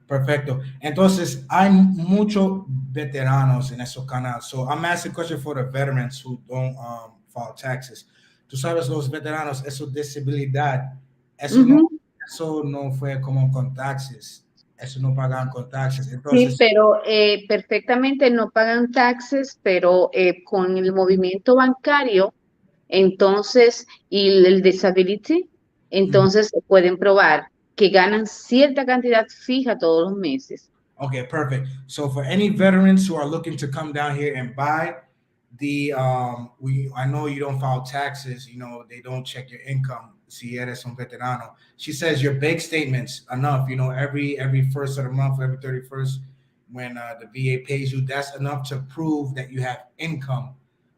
perfecto. Entonces, hay muchos veteranos en esos canales. So, I'm asking a question for the veterans who don't file taxes. Tú sabes, los veteranos, eso disabilidad, eso no, Ujú. eso no fue como con taxes. Eso no pagan con taxes. Sí, Entonces, pero perfectamente no pagan taxes, pero con el movimiento bancario, entonces, y el disability, mhm. entonces pueden probar que ganan cierta cantidad fija todos los meses. Okay, perfect. So for any veterans who are looking to come down here and buy, I know you don't file taxes, you know, they don't check your income. Si eres un veterano. She says your bank statements enough, you know, every first of the month, every 31st, when the VA pays you, that's enough to prove that you have income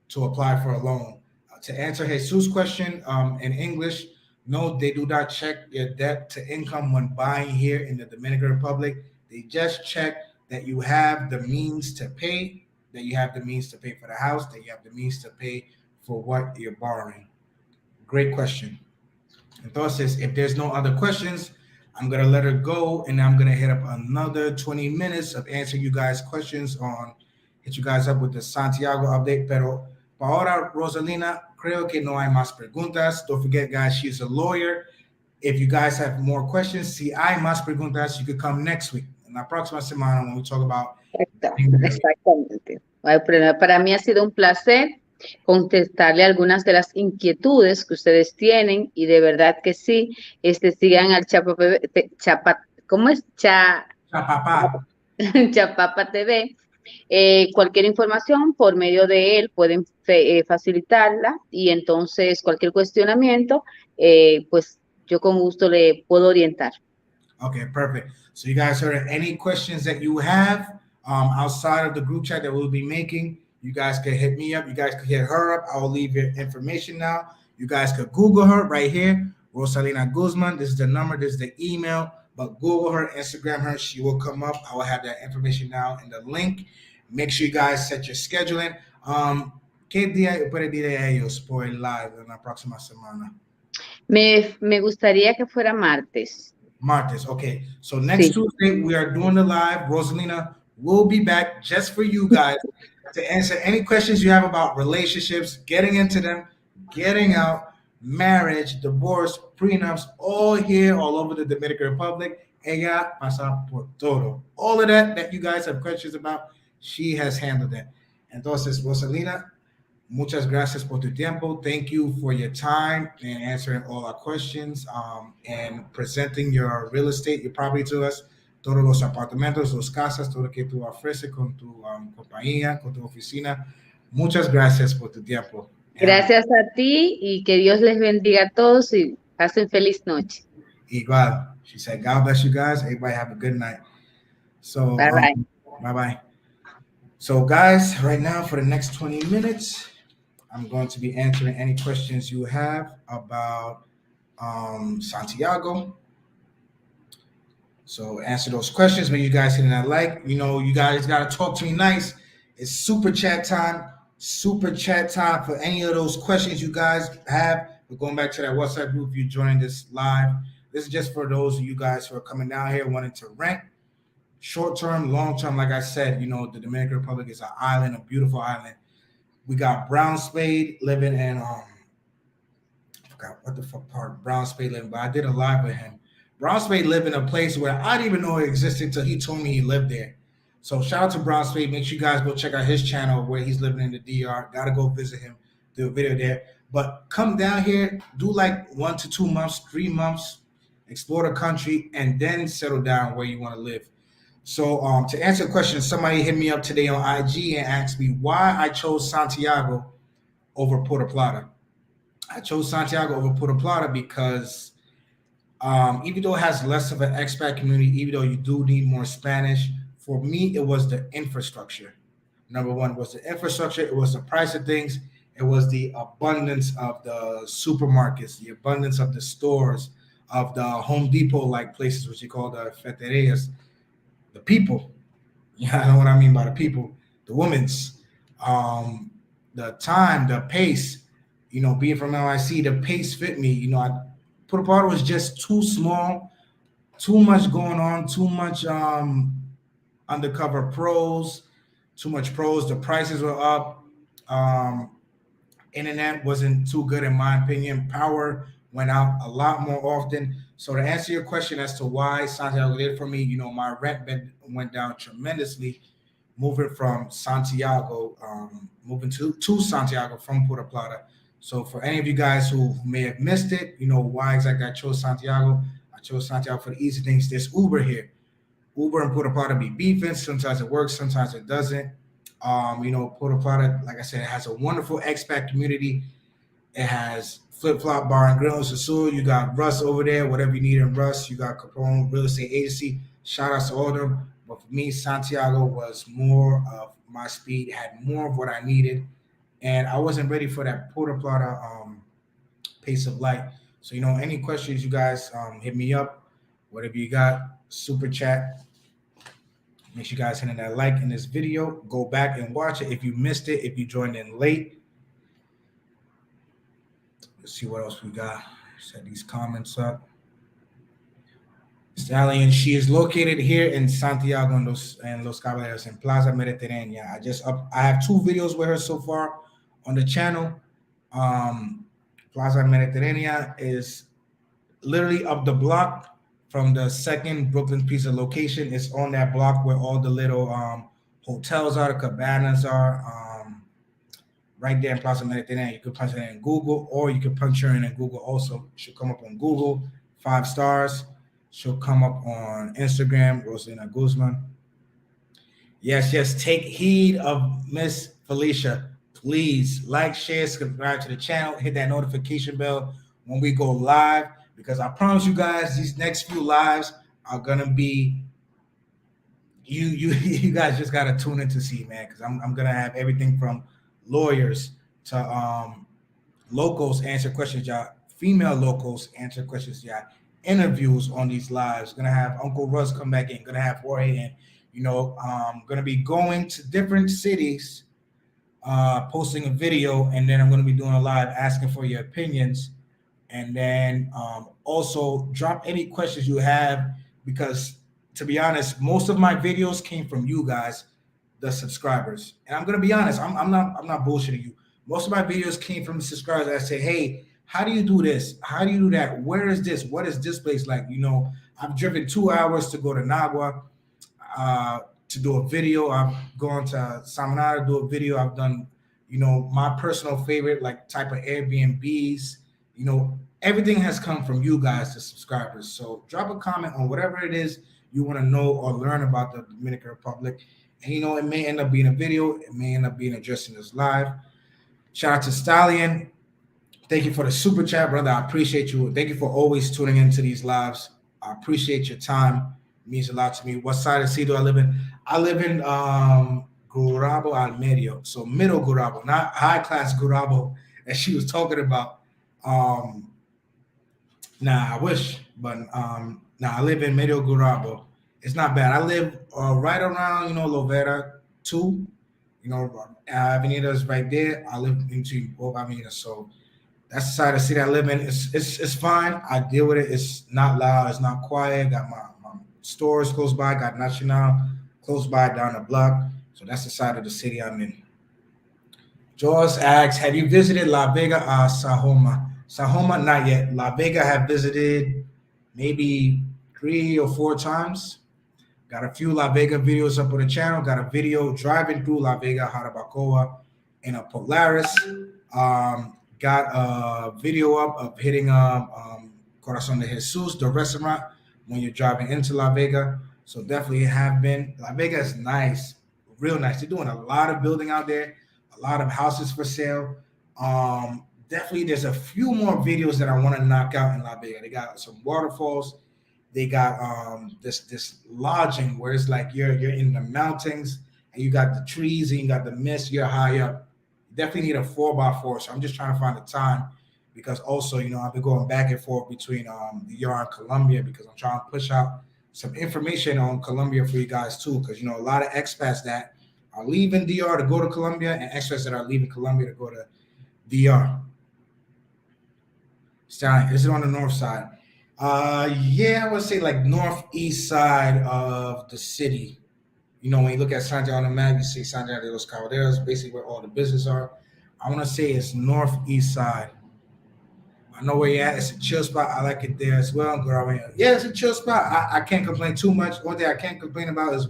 to apply for a loan. To answer Jesus' question in English, no, they do not check your debt to income when buying here in the Dominican Republic. They just check that you have the means to pay, that you have the means to pay for the house, that you have the means to pay for what you're borrowing. Great question. Entonces, if there's no other questions, I'm going to let her go and I'm going to hit up another 20 minutes of answering you guys' questions hit you guys up with the Santiago update. Pero para ahora, Rosalina, creo que no hay más preguntas. Don't forget, guys, she's a lawyer. If you guys have more questions, si hay más preguntas, you could come next week. En la próxima semana when we talk about Exactamente. Bueno, para mí ha sido un placer contestarle algunas de las inquietudes que ustedes tienen y de verdad que sí, sigan al ¿cómo es? Chapapa. Chapapa TV. Cualquier información por medio de él pueden facilitarla y entonces cualquier cuestionamiento, pues yo con gusto le puedo orientar. Okay, perfect. So you guys heard any questions that you have outside of the group chat that we'll be making, you guys can hit me up. You guys can hit her up. I will leave your information now. You guys could Google her right here, Roselina Guzman. This is the number. This is the email. But Google her, Instagram her. She will come up. I will have that information now in the link. Make sure you guys set your scheduling. ¿Qué día puede decir a ellos por el live en la próxima semana? Me gustaría que fuera martes. Martes. Okay. So next Sí. Tuesday, we are doing the live. Rosalina will be back just for you guys to answer any questions you have about relationships, getting into them, getting out, marriage, divorce, prenups, all here, all over the Dominican Republic. Ella pasa por todo. All of that you guys have questions about, she has handled that. Entonces, Rosalina, muchas gracias por tu tiempo. Thank you for your time and answering all our questions and presenting your real estate, your property to us. Todos los apartamentos, las casas, todo lo que tú ofreces con tu compañía, con tu oficina. Muchas gracias por tu tiempo. Gracias a ti y que Dios les bendiga a todos y pasen feliz noche. Igual. She said, God bless you guys. Everybody have a good night. So, Bye-bye. bye-bye. So, guys, right now for the next 20 minutes, I'm going to be answering any questions you have about Santiago. So answer those questions. Make you guys hitting that like. You guys gotta talk to me nice. It's super chat time. Super chat time for any of those questions you guys have. We're going back to that WhatsApp group. If you're joining this live, this is just for those of you guys who are coming down here wanting to rent. Short term, long term. Like I said, the Dominican Republic is an island, a beautiful island. We got Brown Spade living in I forgot what the fuck part Brown Spade living, but I did a live with him. Brown Spade lived in a place where I didn't even know it existed until he told me he lived there. So shout out to Brown Spade. Make sure you guys go check out his channel where he's living in the DR. Gotta go visit him, do a video there. But come down here, do like 1 to 2 months, 3 months, explore the country, and then settle down where you want to live. So to answer the question, somebody hit me up today on IG and asked me why I chose Santiago over Puerto Plata. I chose Santiago over Puerto Plata because even though it has less of an expat community, even though you do need more Spanish, for me, it was the infrastructure. Number one was the infrastructure. It was the price of things. It was the abundance of the supermarkets, the abundance of the stores, of the Home Depot-like places, which you call the ferreterias. The people. Yeah, I know what I mean by the people. The women's. The time, the pace. Being from LIC, the pace fit me. Puerto Plata was just too small, too much going on, too much undercover pros, too much pros. The prices were up. Internet wasn't too good in my opinion. Power went out a lot more often. So to answer your question as to why Santiago did for me, my rent went down tremendously moving from Santiago, moving to Santiago from Puerto Plata. So for any of you guys who may have missed it, why exactly I chose Santiago. I chose Santiago for the easy things. There's Uber here. Uber and Puerto Plata be beefing. Sometimes it works, sometimes it doesn't. Puerto Plata, like I said, it has a wonderful expat community. It has Flip Flop Bar and Grill in Sasua. You got Russ over there, whatever you need in Russ. You got Capone Real Estate Agency. Shout out to all of them. But for me, Santiago was more of my speed, had more of what I needed. And I wasn't ready for that Puerto Plata pace of life. So, any questions, you guys hit me up. Whatever you got, super chat. Make sure you guys hit that like in this video. Go back and watch it if you missed it, if you joined in late. Let's see what else we got. Set these comments up. Stallion, she is located here in Santiago and Los Caballeros in Plaza Mediterránea. I have 2 videos with her so far on the channel. Plaza Mediterránea is literally up the block from the second Brooklyn Pizza location. It's on that block where all the little hotels are, the cabanas are, right there in Plaza Mediterránea. You could punch it in Google, or you could punch her in Google also. She'll come up on Google, 5 stars. She'll come up on Instagram, Roselina Guzman. Yes, take heed of Miss Felicia. Please like, share, subscribe to the channel, hit that notification bell when we go live, because I promise you guys, these next few lives are gonna be you guys just gotta tune in to see, man, because I'm gonna have everything from lawyers to locals answer questions, y'all. Female locals answer questions, y'all. Interviews on these lives. Gonna have Uncle Russ come back in. Gonna have Jorge in. Gonna be going to different cities, posting a video, and then I'm gonna be doing a live asking for your opinions, and then also drop any questions you have, because to be honest, most of my videos came from you guys, the subscribers. And I'm gonna be honest, I'm not bullshitting you. Most of my videos came from the subscribers that say, hey, how do you do this? How do you do that? Where is this? What is this place like? I've driven 2 hours to go to Nagua to do a video. I've gone to Samaná to do a video. I've done, my personal favorite, like type of Airbnbs. Everything has come from you guys, the subscribers. So drop a comment on whatever it is you want to know or learn about the Dominican Republic. And, it may end up being a video. It may end up being addressed in this live. Shout out to Stallion. Thank you for the super chat, brother. I appreciate you. Thank you for always tuning into these lives. I appreciate your time. It means a lot to me. What side of the city do I live in? I live in Gurabo al Medio, so middle Gurabo, not high class Gurabo as she was talking about. Um, I wish, but I live in Medio Gurabo. It's not bad. I live right around, Lovera 2. Avenida is right there. I live into both Avenidas, so that's the side of the city I live in. It's fine. I deal with it. It's not loud. It's not quiet. Got my stores close by. Got Nacional close by down the block. So that's the side of the city I'm in. Jaws asks, have you visited La Vega or Sahoma? Sahoma, not yet. La Vega have visited maybe 3 or 4 times. Got a few La Vega videos up on the channel. Got a video driving through La Vega, Jarabacoa, in a Polaris. Got a video up of hitting Corazon de Jesus, the restaurant, when you're driving into La Vega. So definitely have been. La Vega is nice, real nice. They're doing a lot of building out there, a lot of houses for sale. Definitely, there's a few more videos that I want to knock out in La Vega. They got some waterfalls. They got this lodging where it's like you're in the mountains and you got the trees and you got the mist. You're high up. Definitely need a 4x4. So I'm just trying to find the time because also, I've been going back and forth between the DR and Colombia because I'm trying to push out some information on Colombia for you guys too. Because, a lot of expats that are leaving DR to go to Colombia and expats that are leaving Colombia to go to DR. Stallion, is it on the north side? Yeah, I would say like northeast side of the city. When you look at Santiago on the map, you see Santiago de los Caballeros, basically where all the businesses are. I want to say it's northeast side. I know where you're at. It's a chill spot. I like it there as well. Yeah, it's a chill spot. I can't complain too much. One thing I can't complain about is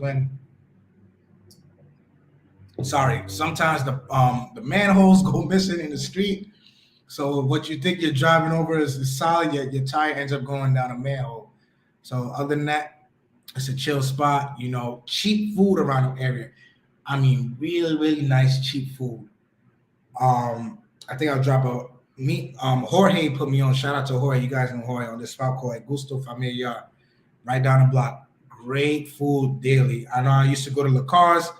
sometimes the manholes go missing in the street. So what you think you're driving over is solid. Your tire ends up going down a manhole. So other than that, it's a chill spot, cheap food around the area. I mean, really, really nice cheap food. I think I'll drop Jorge put me on. Shout out to Jorge. You guys know Jorge on this spot called Gusto Familiar, right down the block. Great food daily. I know I used to go to La Cars.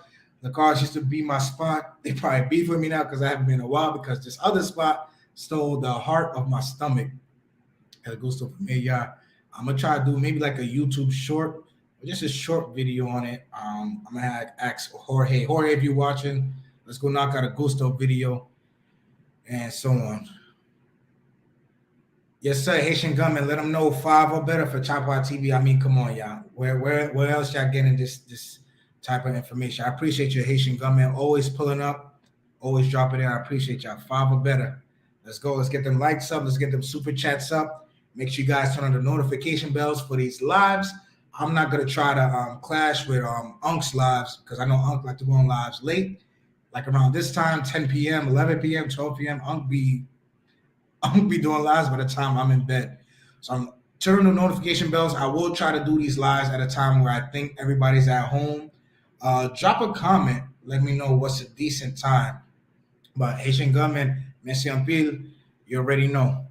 La Cars used to be my spot. They probably beef with me now because I haven't been in a while because this other spot stole the heart of my stomach. El Gusto Familiar. I'm gonna try to do maybe like a YouTube short. Just a short video on it. I'm gonna ask Jorge. Jorge, if you're watching, let's go knock out a Gusto video and so on. Yes, sir. Haitian Gunman, let them know 5 or better for Chapapa TV. I mean, come on, y'all. Where else y'all getting this type of information? I appreciate you, Haitian Gunman, always pulling up, always dropping in. I appreciate y'all. 5 or better. Let's go. Let's get them likes up. Let's get them super chats up. Make sure you guys turn on the notification bells for these lives. I'm not gonna try to clash with Unk's lives because I know Unk like to go on lives late, like around this time, 10 p.m., 11 p.m., 12 p.m. Unk be doing lives by the time I'm in bed. So I'm turning the notification bells. I will try to do these lives at a time where I think everybody's at home. Drop a comment. Let me know what's a decent time. But Haitian Gunman, merci en pile. You already know.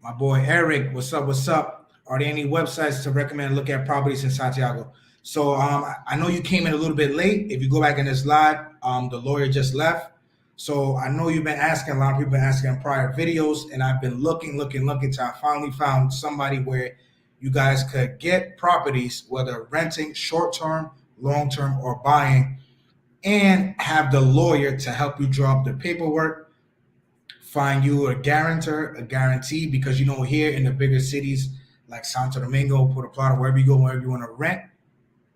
My boy Eric, what's up? What's up? Are there any websites to recommend look at properties in Santiago? So I know you came in a little bit late. If you go back in this live, the lawyer just left. So I know you've been asking, a lot of people been asking in prior videos, and I've been looking till I finally found somebody where you guys could get properties, whether renting, short-term, long-term, or buying, and have the lawyer to help you draw up the paperwork, find you a guarantor, a guarantee, because here in the bigger cities like Santo Domingo, Puerto Plata, wherever you go, wherever you want to rent,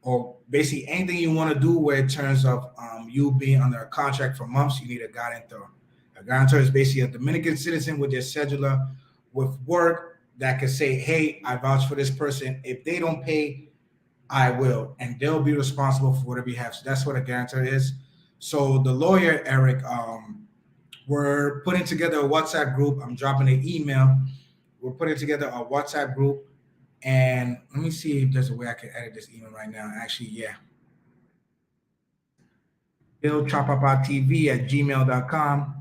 or basically anything you want to do where in terms of you being under a contract for months, you need a guarantor. A guarantor is basically a Dominican citizen with their cedula with work that can say, hey, I vouch for this person. If they don't pay, I will. And they'll be responsible for whatever you have. So that's what a guarantor is. So the lawyer, Eric, we're putting together a WhatsApp group. I'm dropping an email. We're putting together a WhatsApp group. And let me see if there's a way I can edit this email right now. Actually, yeah. realchapapatv@gmail.com.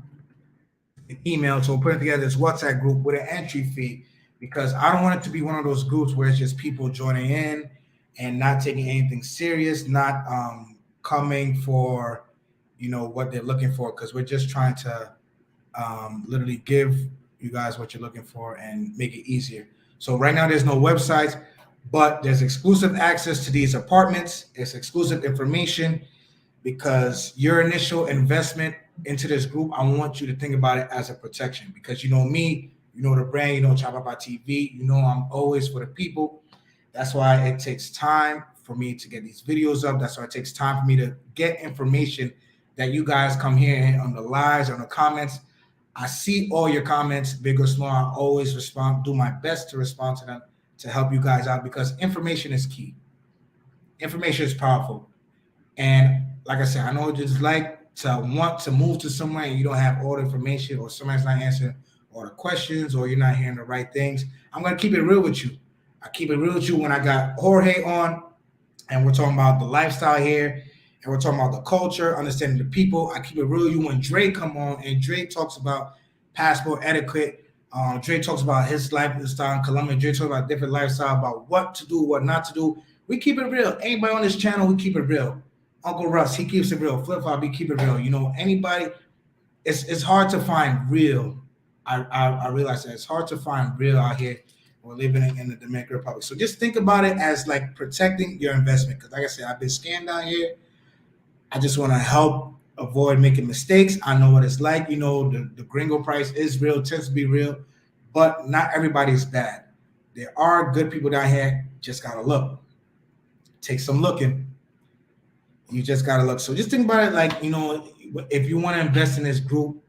email. So we're putting together this WhatsApp group with an entry fee because I don't want it to be one of those groups where it's just people joining in and not taking anything serious, not coming for what they're looking for, because we're just trying to literally give you guys what you're looking for and make it easier. So right now there's no websites, but there's exclusive access to these apartments. It's exclusive information because your initial investment into this group, I want you to think about it as a protection, because you know me, you know the brand, you know Chapapa TV, you know I'm always for the people. That's why it takes time for me to get these videos up. That's why it takes time for me to get information that you guys come here on the lives, on the comments. I see all your comments, big or small. I always respond, do my best to respond to them to help you guys out, because information is key. Information is powerful. And like I said, I know it's like to want to move to somewhere and you don't have all the information, or somebody's not answering all the questions, or you're not hearing the right things. I'm going to keep it real with you. I keep it real with you when I got Jorge on and we're talking about the lifestyle here and we're talking about the culture, understanding the people. I keep it real with you when Dre come on and Dre talks about passport etiquette. Dre talks about his lifestyle in Colombia. Dre talks about different lifestyle, about what to do, what not to do. We keep it real. Anybody on this channel, we keep it real. Uncle Russ, he keeps it real. Flip Flop, he keep it real. Anybody, it's hard to find real. I realize that it's hard to find real out here. We're living in the Dominican Republic. So just think about it as like protecting your investment. Because like I said, I've been scammed down here. I just want to help avoid making mistakes. I know what it's like. The gringo price is real, tends to be real, but not everybody is bad. There are good people down here. Just gotta look. Take some looking. You just gotta look. So just think about it like, if you want to invest in this group,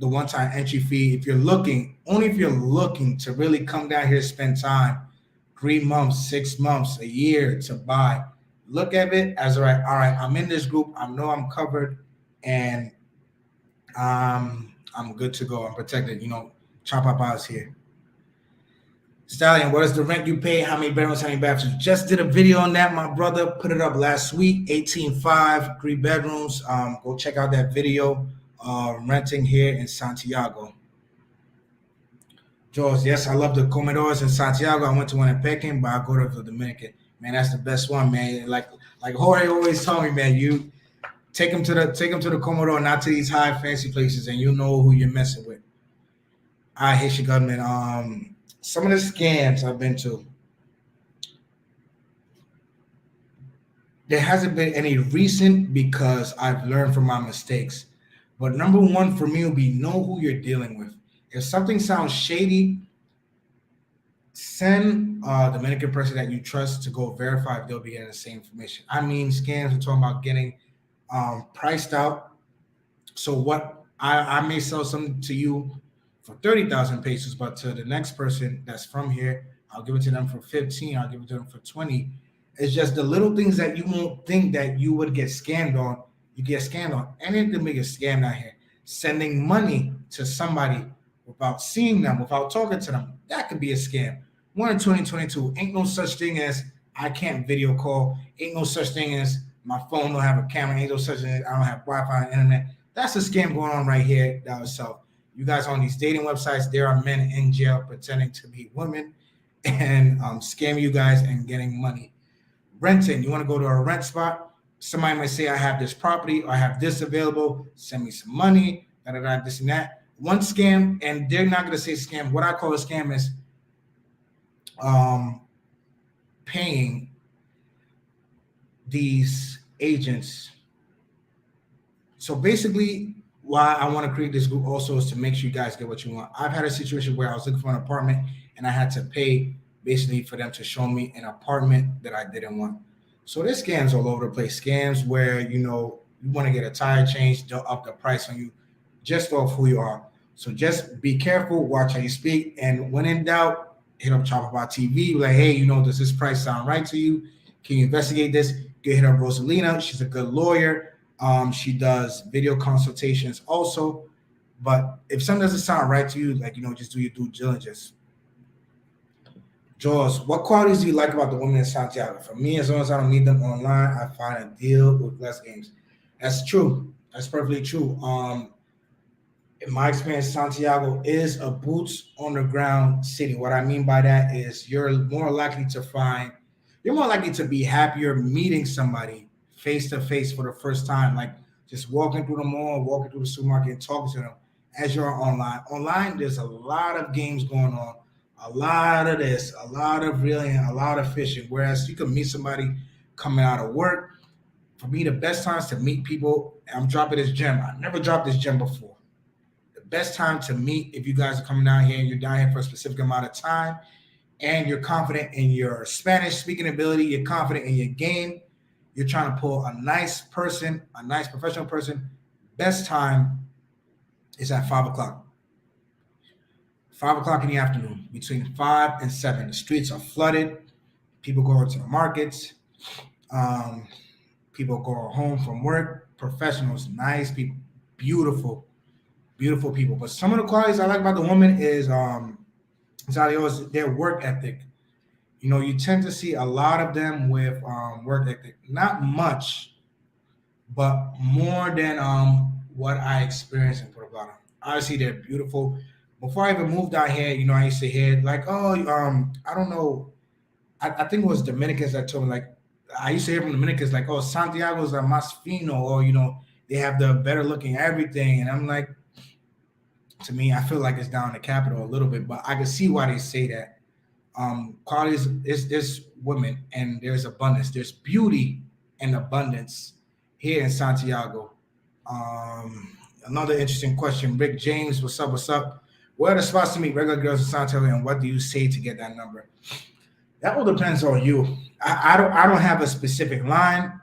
the one-time entry fee, only if you're looking to really come down here, spend time, 3 months, 6 months, a year to buy, look at it as all right, I'm in this group, I know I'm covered, and I'm good to go. I'm protected. Chapapa is here. Stallion, what is the rent you pay? How many bedrooms, how many bathrooms? Just did a video on that, my brother. Put it up last week. 18.5, 3 bedrooms. Go check out that video. Renting here in Santiago. George, yes, I love the comedores in Santiago. I went to one in Pekin, but I go to the Dominican. Man, that's the best one, man. Like Jorge always told me, man, you take him to the comedor, not to these high fancy places, and you know who you're messing with. All right, here she goes, man. Some of the scams I've been to, there hasn't been any recent because I've learned from my mistakes. But number one for me will be know who you're dealing with. If something sounds shady, send a Dominican person that you trust to go verify if they'll be getting the same information. I mean, scams, we're talking about getting priced out. So what I may sell something to you for 30,000 pesos, but to the next person that's from here, I'll give it to them for 15. I'll give it to them for 20. It's just the little things that you won't think that you would get scammed on. You get scammed on. Anything to make a scam out here. Sending money to somebody without seeing them, without talking to them, that could be a scam. We're in 2022. Ain't no such thing as I can't video call. Ain't no such thing as my phone don't have a camera. Ain't no such thing as I don't have Wi-Fi and internet. That's a scam going on right here. That was so. You guys on these dating websites, there are men in jail pretending to be women and scamming you guys and getting money. Renting, you want to go to a rent spot. Somebody might say, I have this property or I have this available. Send me some money, this and that. One scam, and they're not going to say scam. What I call a scam is paying these agents. So basically, why I want to create this group also is to make sure you guys get what you want. I've had a situation where I was looking for an apartment and I had to pay basically for them to show me an apartment that I didn't want. So there's scams all over the place. Scams where, you want to get a tire change, they'll up the price on you just off who you are. So just be careful, watch how you speak. And when in doubt, hit up Chapapa TV. Like, hey, does this price sound right to you? Can you investigate this? You hit up Roselina. She's a good lawyer. She does video consultations also. But if something doesn't sound right to you, just do your due diligence. Jaws, what qualities do you like about the women in Santiago? For me, as long as I don't meet them online, I find a deal with less games. That's true. That's perfectly true. in my experience, Santiago is a boots on the ground city. What I mean by that is you're more likely to be happier meeting somebody face to face for the first time, like just walking through the mall, walking through the supermarket, and talking to them as you're online. Online, there's a lot of games going on, a lot of this, a lot of reeling, a lot of fishing. Whereas you can meet somebody coming out of work. For me, the best times to meet people, I'm dropping this gem. I never dropped this gem before. The best time to meet, if you guys are coming down here and you're down here for a specific amount of time and you're confident in your Spanish speaking ability, you're confident in your game, you're trying to pull a nice person, a nice professional person, best time is at 5 o'clock. 5 o'clock in the afternoon, between 5 and 7. The streets are flooded. People go into the markets. Um, People go home from work. Professionals, nice people, beautiful, beautiful people. But some of the qualities I like about the woman is their work ethic. You know, you tend to see a lot of them with work ethic. Not much, but more than what I experienced in Puerto Plata. Obviously, they're beautiful. Before I even moved out here, you know, I used to hear like, oh, I don't know. I think it was Dominicans that told me like, I used to hear from Dominicans like, oh, Santiago's a más fino, or you know, they have the better looking everything, and I'm like, to me, I feel like it's down the capital a little bit, but I can see why they say that. Qualities is there's women and there's abundance. There's beauty and abundance here in Santiago. Another interesting question. Rick James, what's up? What's up? Where are the spots to meet regular girls in Santiago, and what do you say to get that number? That all depends on you. I don't have a specific line.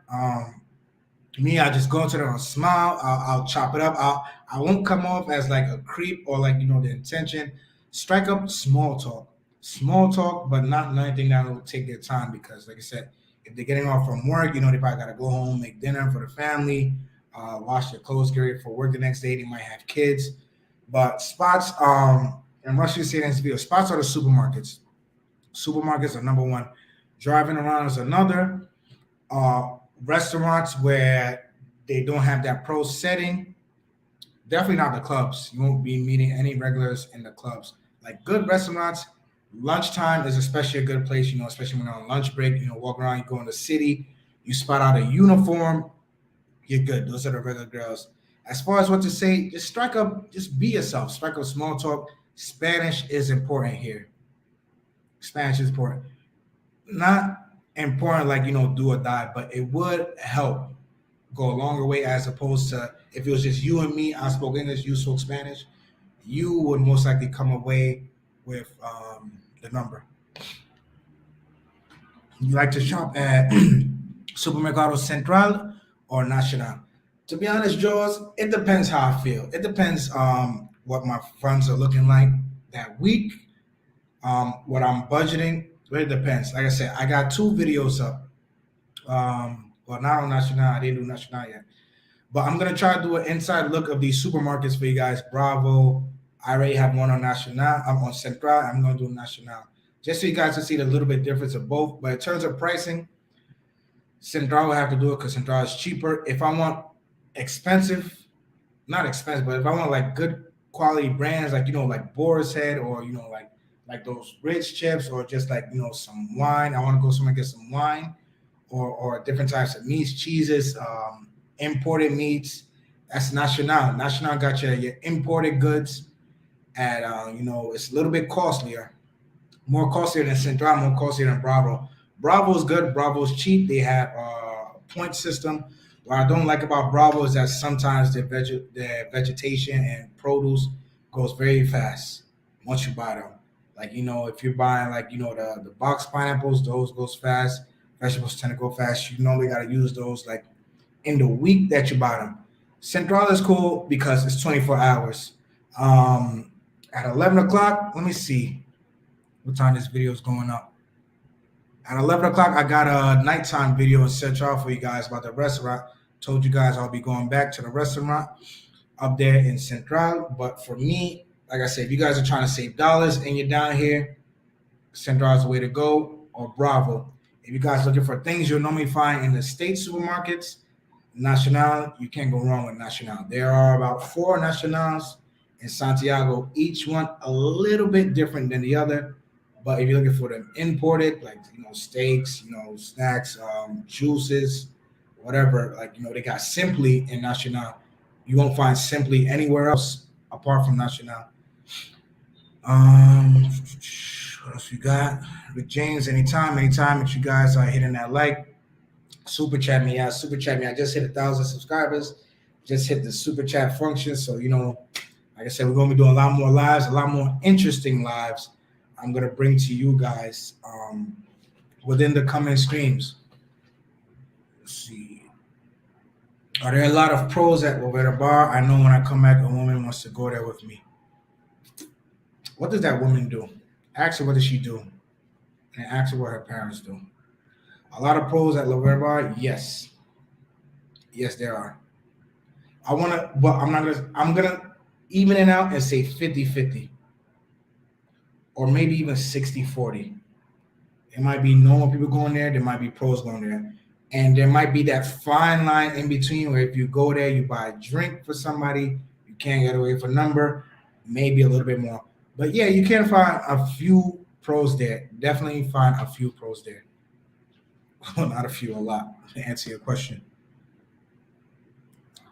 Me, I just go into there and smile. I'll chop it up. I won't come off as like a creep or like you know the intention. Strike up small talk, but not anything that will take their time because, like I said, if they're getting off from work, you know they probably gotta go home, make dinner for the family, wash their clothes, get ready for work the next day. They might have kids, but spots. And Russia say in this video, spots are the supermarkets. Supermarkets are number one. Driving around is another. Restaurants where they don't have that pro setting. Definitely not the clubs. You won't be meeting any regulars in the clubs. Like good restaurants, lunchtime is especially a good place, you know, especially when you're on lunch break, you know, walk around, you go in the city, you spot out a uniform, you're good. Those are the regular girls. As far as what to say, just strike up, just be yourself. Strike up small talk. Spanish is important here. Spanish is important. Not important like, you know, do or die, but it would help go a longer way as opposed to if it was just you and me, I spoke English, you spoke Spanish, you would most likely come away with the number. You like to shop at Supermercado Central or Nacional? To be honest, Jaws, it depends how I feel. It depends what my funds are looking like that week, what I'm budgeting. It depends. Like I said, I got two videos up. Well, not on Nacional. I didn't do Nacional yet. But I'm gonna try to do an inside look of these supermarkets for you guys. Bravo. I already have one on Nacional. I'm on Central. I'm gonna do Nacional. Just so you guys can see the little bit difference of both. But in terms of pricing, Central will have to do it because Central is cheaper. If I want expensive, not expensive, but if I want like good quality brands, like you know, like Boar's Head or you know, like those rich chips or just like you know some wine. I want to go somewhere and get some wine or different types of meats, cheeses, imported meats. That's Nacional. Nacional got your imported goods at you know it's a little bit costlier, more costlier than Central, more costlier than Bravo. Bravo's good. Bravo's cheap. They have a point system. What I don't like about Bravo is that sometimes their vegetation and produce goes very fast once you buy them. Like you know, if you're buying like you know the box pineapples, those goes fast. Vegetables tend to go fast. You normally got to use those like in the week that you buy them. Central is cool because it's 24 hours. At 11 o'clock, let me see what time this video is going up. At 11 o'clock, I got a nighttime video in Central for you guys about the restaurant. Told you guys I'll be going back to the restaurant up there in Central. But for me, like I said, if you guys are trying to save dollars and you're down here, Central is the way to go, or Bravo. If you guys are looking for things you'll normally find in the state supermarkets, Nacional, you can't go wrong with Nacional. There are about four Nationals in Santiago. Each one a little bit different than the other. But if you're looking for them imported, like steaks, snacks, juices, whatever, like they got Simply in Nacional. You won't find Simply anywhere else apart from Nacional. What else you got? With James, anytime if you guys are hitting that like, super chat me out, super chat me. I just hit 1,000 subscribers, just hit the super chat function. So like I said, we're gonna be doing a lot more lives, a lot more interesting lives. I'm gonna bring to you guys within the coming streams. Let's see. Are there a lot of pros at Lovera Bar? I know when I come back, a woman wants to go there with me. What does that woman do? Ask her what does she do, and ask her what her parents do. A lot of pros at Lovera Bar? Yes, there are. But I'm gonna even it out and say 50-50, or maybe even 60-40. It might be normal people going there. There might be pros going there. And there might be that fine line in between where if you go there, you buy a drink for somebody, you can't get away with a number, maybe a little bit more. But yeah, you can find a few pros there. Definitely find a few pros there. Well, not a few, a lot, to answer your question.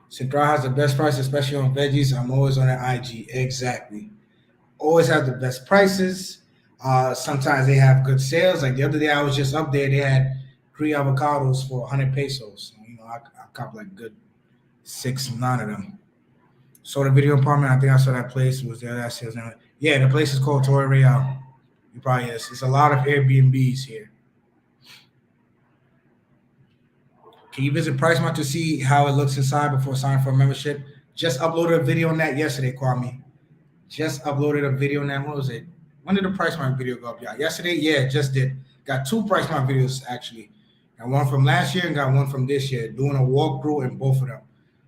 Central has the best price, especially on veggies. I'm always on the IG. Exactly. Always have the best prices. Sometimes they have good sales. Like the other day, I was just up there. They had 3 avocados for 100 pesos. I copped like good 6, 9 of them. So the video apartment, I think I saw that place. Was there that sales? Yeah, the place is called Torre Real. You probably is. It's a lot of Airbnbs here. Can you visit PriceMart to see how it looks inside before signing for a membership? Just uploaded a video on that yesterday, Kwame. Just uploaded a video on that. What was it? When did the PriceMart video go up, y'all? Yesterday? Yeah, just did. Got 2 PriceMart videos, actually. Got one from last year and got one from this year. Doing a walkthrough in both of them.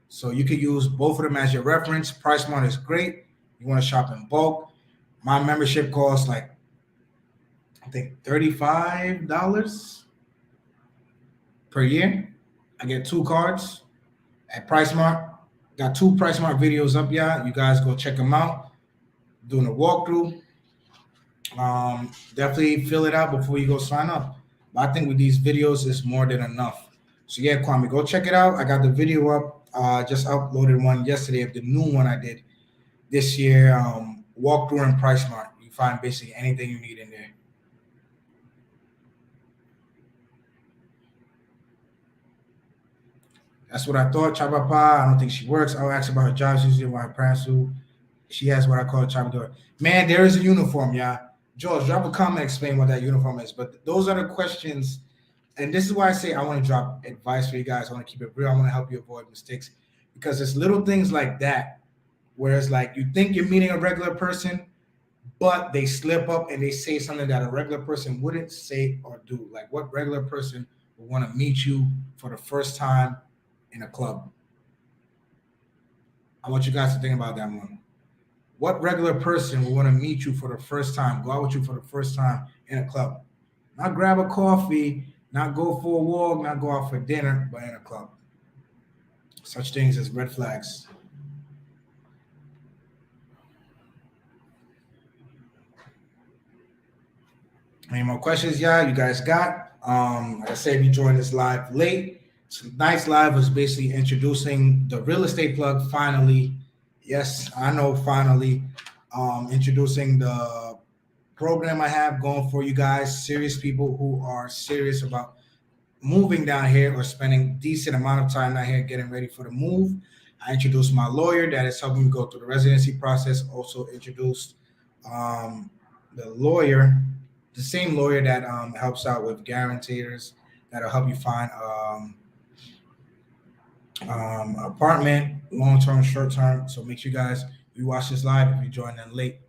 So you can use both of them as your reference. PriceMart is great. You want to shop in bulk. My membership costs like, I think, $35 per year. I get 2 cards at PriceMart. Got 2 PriceMart videos up, y'all. You guys go check them out. Doing a walkthrough. Definitely fill it out before you go sign up. But I think with these videos, it's more than enough. So yeah, Kwame, go check it out. I got the video up. Just uploaded one yesterday of the new one I did this year. Walkthrough in PriceMart. You find basically anything you need in there. That's what I thought. Chapapa, I don't think she works. I'll ask about her job. She's doing her parents do. She has what I call a Chapapa. Man, there is a uniform, y'all. George, drop a comment, explain what that uniform is. But those are the questions. And this is why I say I want to drop advice for you guys. I want to keep it real. I want to help you avoid mistakes. Because it's little things like that where it's like you think you're meeting a regular person, but they slip up and they say something that a regular person wouldn't say or do. Like what regular person would want to meet you for the first time in a club? I want you guys to think about that one. What regular person will want to meet you for the first time, go out with you for the first time in a club? Not grab a coffee, not go for a walk, not go out for dinner, but in a club. Such things as red flags. Any more questions, y'all? You guys got? Like I said, if you joined this live late, tonight's live was basically introducing the real estate plug finally. Yes, I know, finally. Introducing the program I have going for you guys, serious people who are serious about moving down here or spending decent amount of time down here getting ready for the move. I introduced my lawyer that is helping me go through the residency process. Also introduced the lawyer, the same lawyer that helps out with guarantors that'll help you find apartment, long-term, short-term. So make sure you guys, you watch this live if you join in late.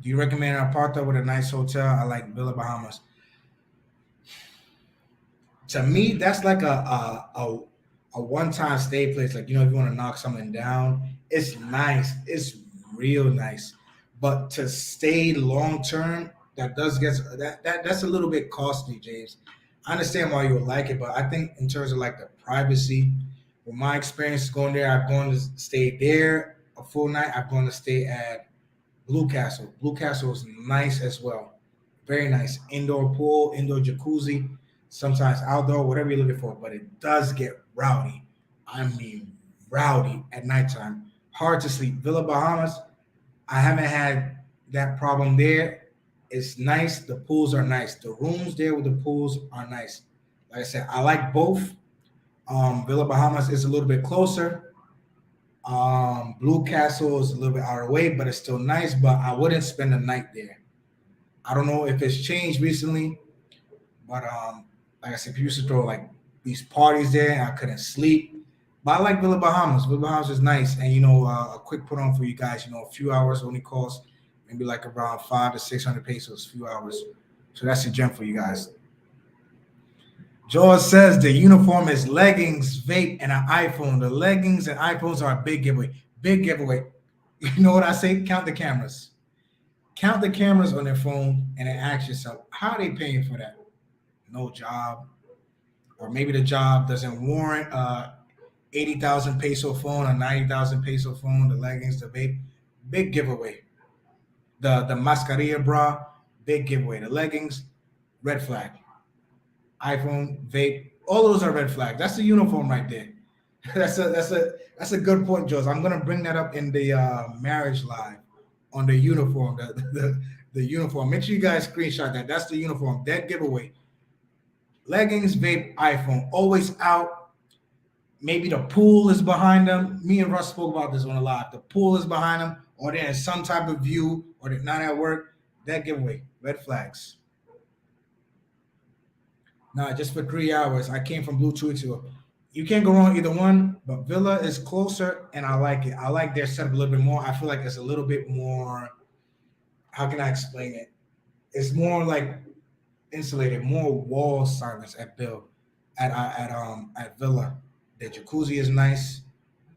Do you recommend an apartment with a nice hotel? I like Villa Bahamas. To me, that's like a one-time stay place. Like, if you want to knock something down, it's nice. It's real nice. But to stay long-term, that does get that's a little bit costly, James. I understand why you would like it, but I think in terms of like the privacy, with my experience going there, I've gone to stay there a full night. I've gone to stay at Blue Castle. Blue Castle is nice as well. Very nice. Indoor pool, indoor jacuzzi, sometimes outdoor, whatever you're looking for. But it does get rowdy. I mean, rowdy at nighttime. Hard to sleep. Villa Bahamas, I haven't had that problem there. It's nice. The pools are nice. The rooms there with the pools are nice. Like I said, I like both. Villa Bahamas is a little bit closer. Blue Castle is a little bit out of the way, but it's still nice. But I wouldn't spend the night there. I don't know if it's changed recently, but like I said, people used to throw like these parties there, and I couldn't sleep. But I like Villa Bahamas. Villa Bahamas is nice, and a quick put on for you guys. A few hours only costs maybe like around 500 to 600 pesos, a few hours. So that's a gem for you guys. George says the uniform is leggings, vape, and an iPhone. The leggings and iPhones are a big giveaway. Big giveaway. You know what I say? Count the cameras. Count the cameras on their phone and then ask yourself, how are they paying for that? No job. Or maybe the job doesn't warrant 80,000 peso phone or 90,000 peso phone, the leggings, the vape. Big giveaway. The mascarilla bra, big giveaway. The leggings, red flag. iPhone, vape, all those are red flags. That's the uniform right there. That's a good point, Joe. I'm gonna bring that up in the marriage live on the uniform, the uniform. Make sure you guys screenshot that. That's the uniform. Dead giveaway. Leggings, vape, iPhone, always out. Maybe the pool is behind them. Me and Russ spoke about this on a live. The pool is behind them, or they're in some type of view, or they're not at work. Dead giveaway. Red flags. Nah, just for 3 hours. I came from Blue 2 weeks ago. You can't go wrong either one, but Villa is closer, and I like it. I like their setup a little bit more. I feel like it's a little bit more. How can I explain it? It's more like insulated, more wall silence at at Villa. The jacuzzi is nice.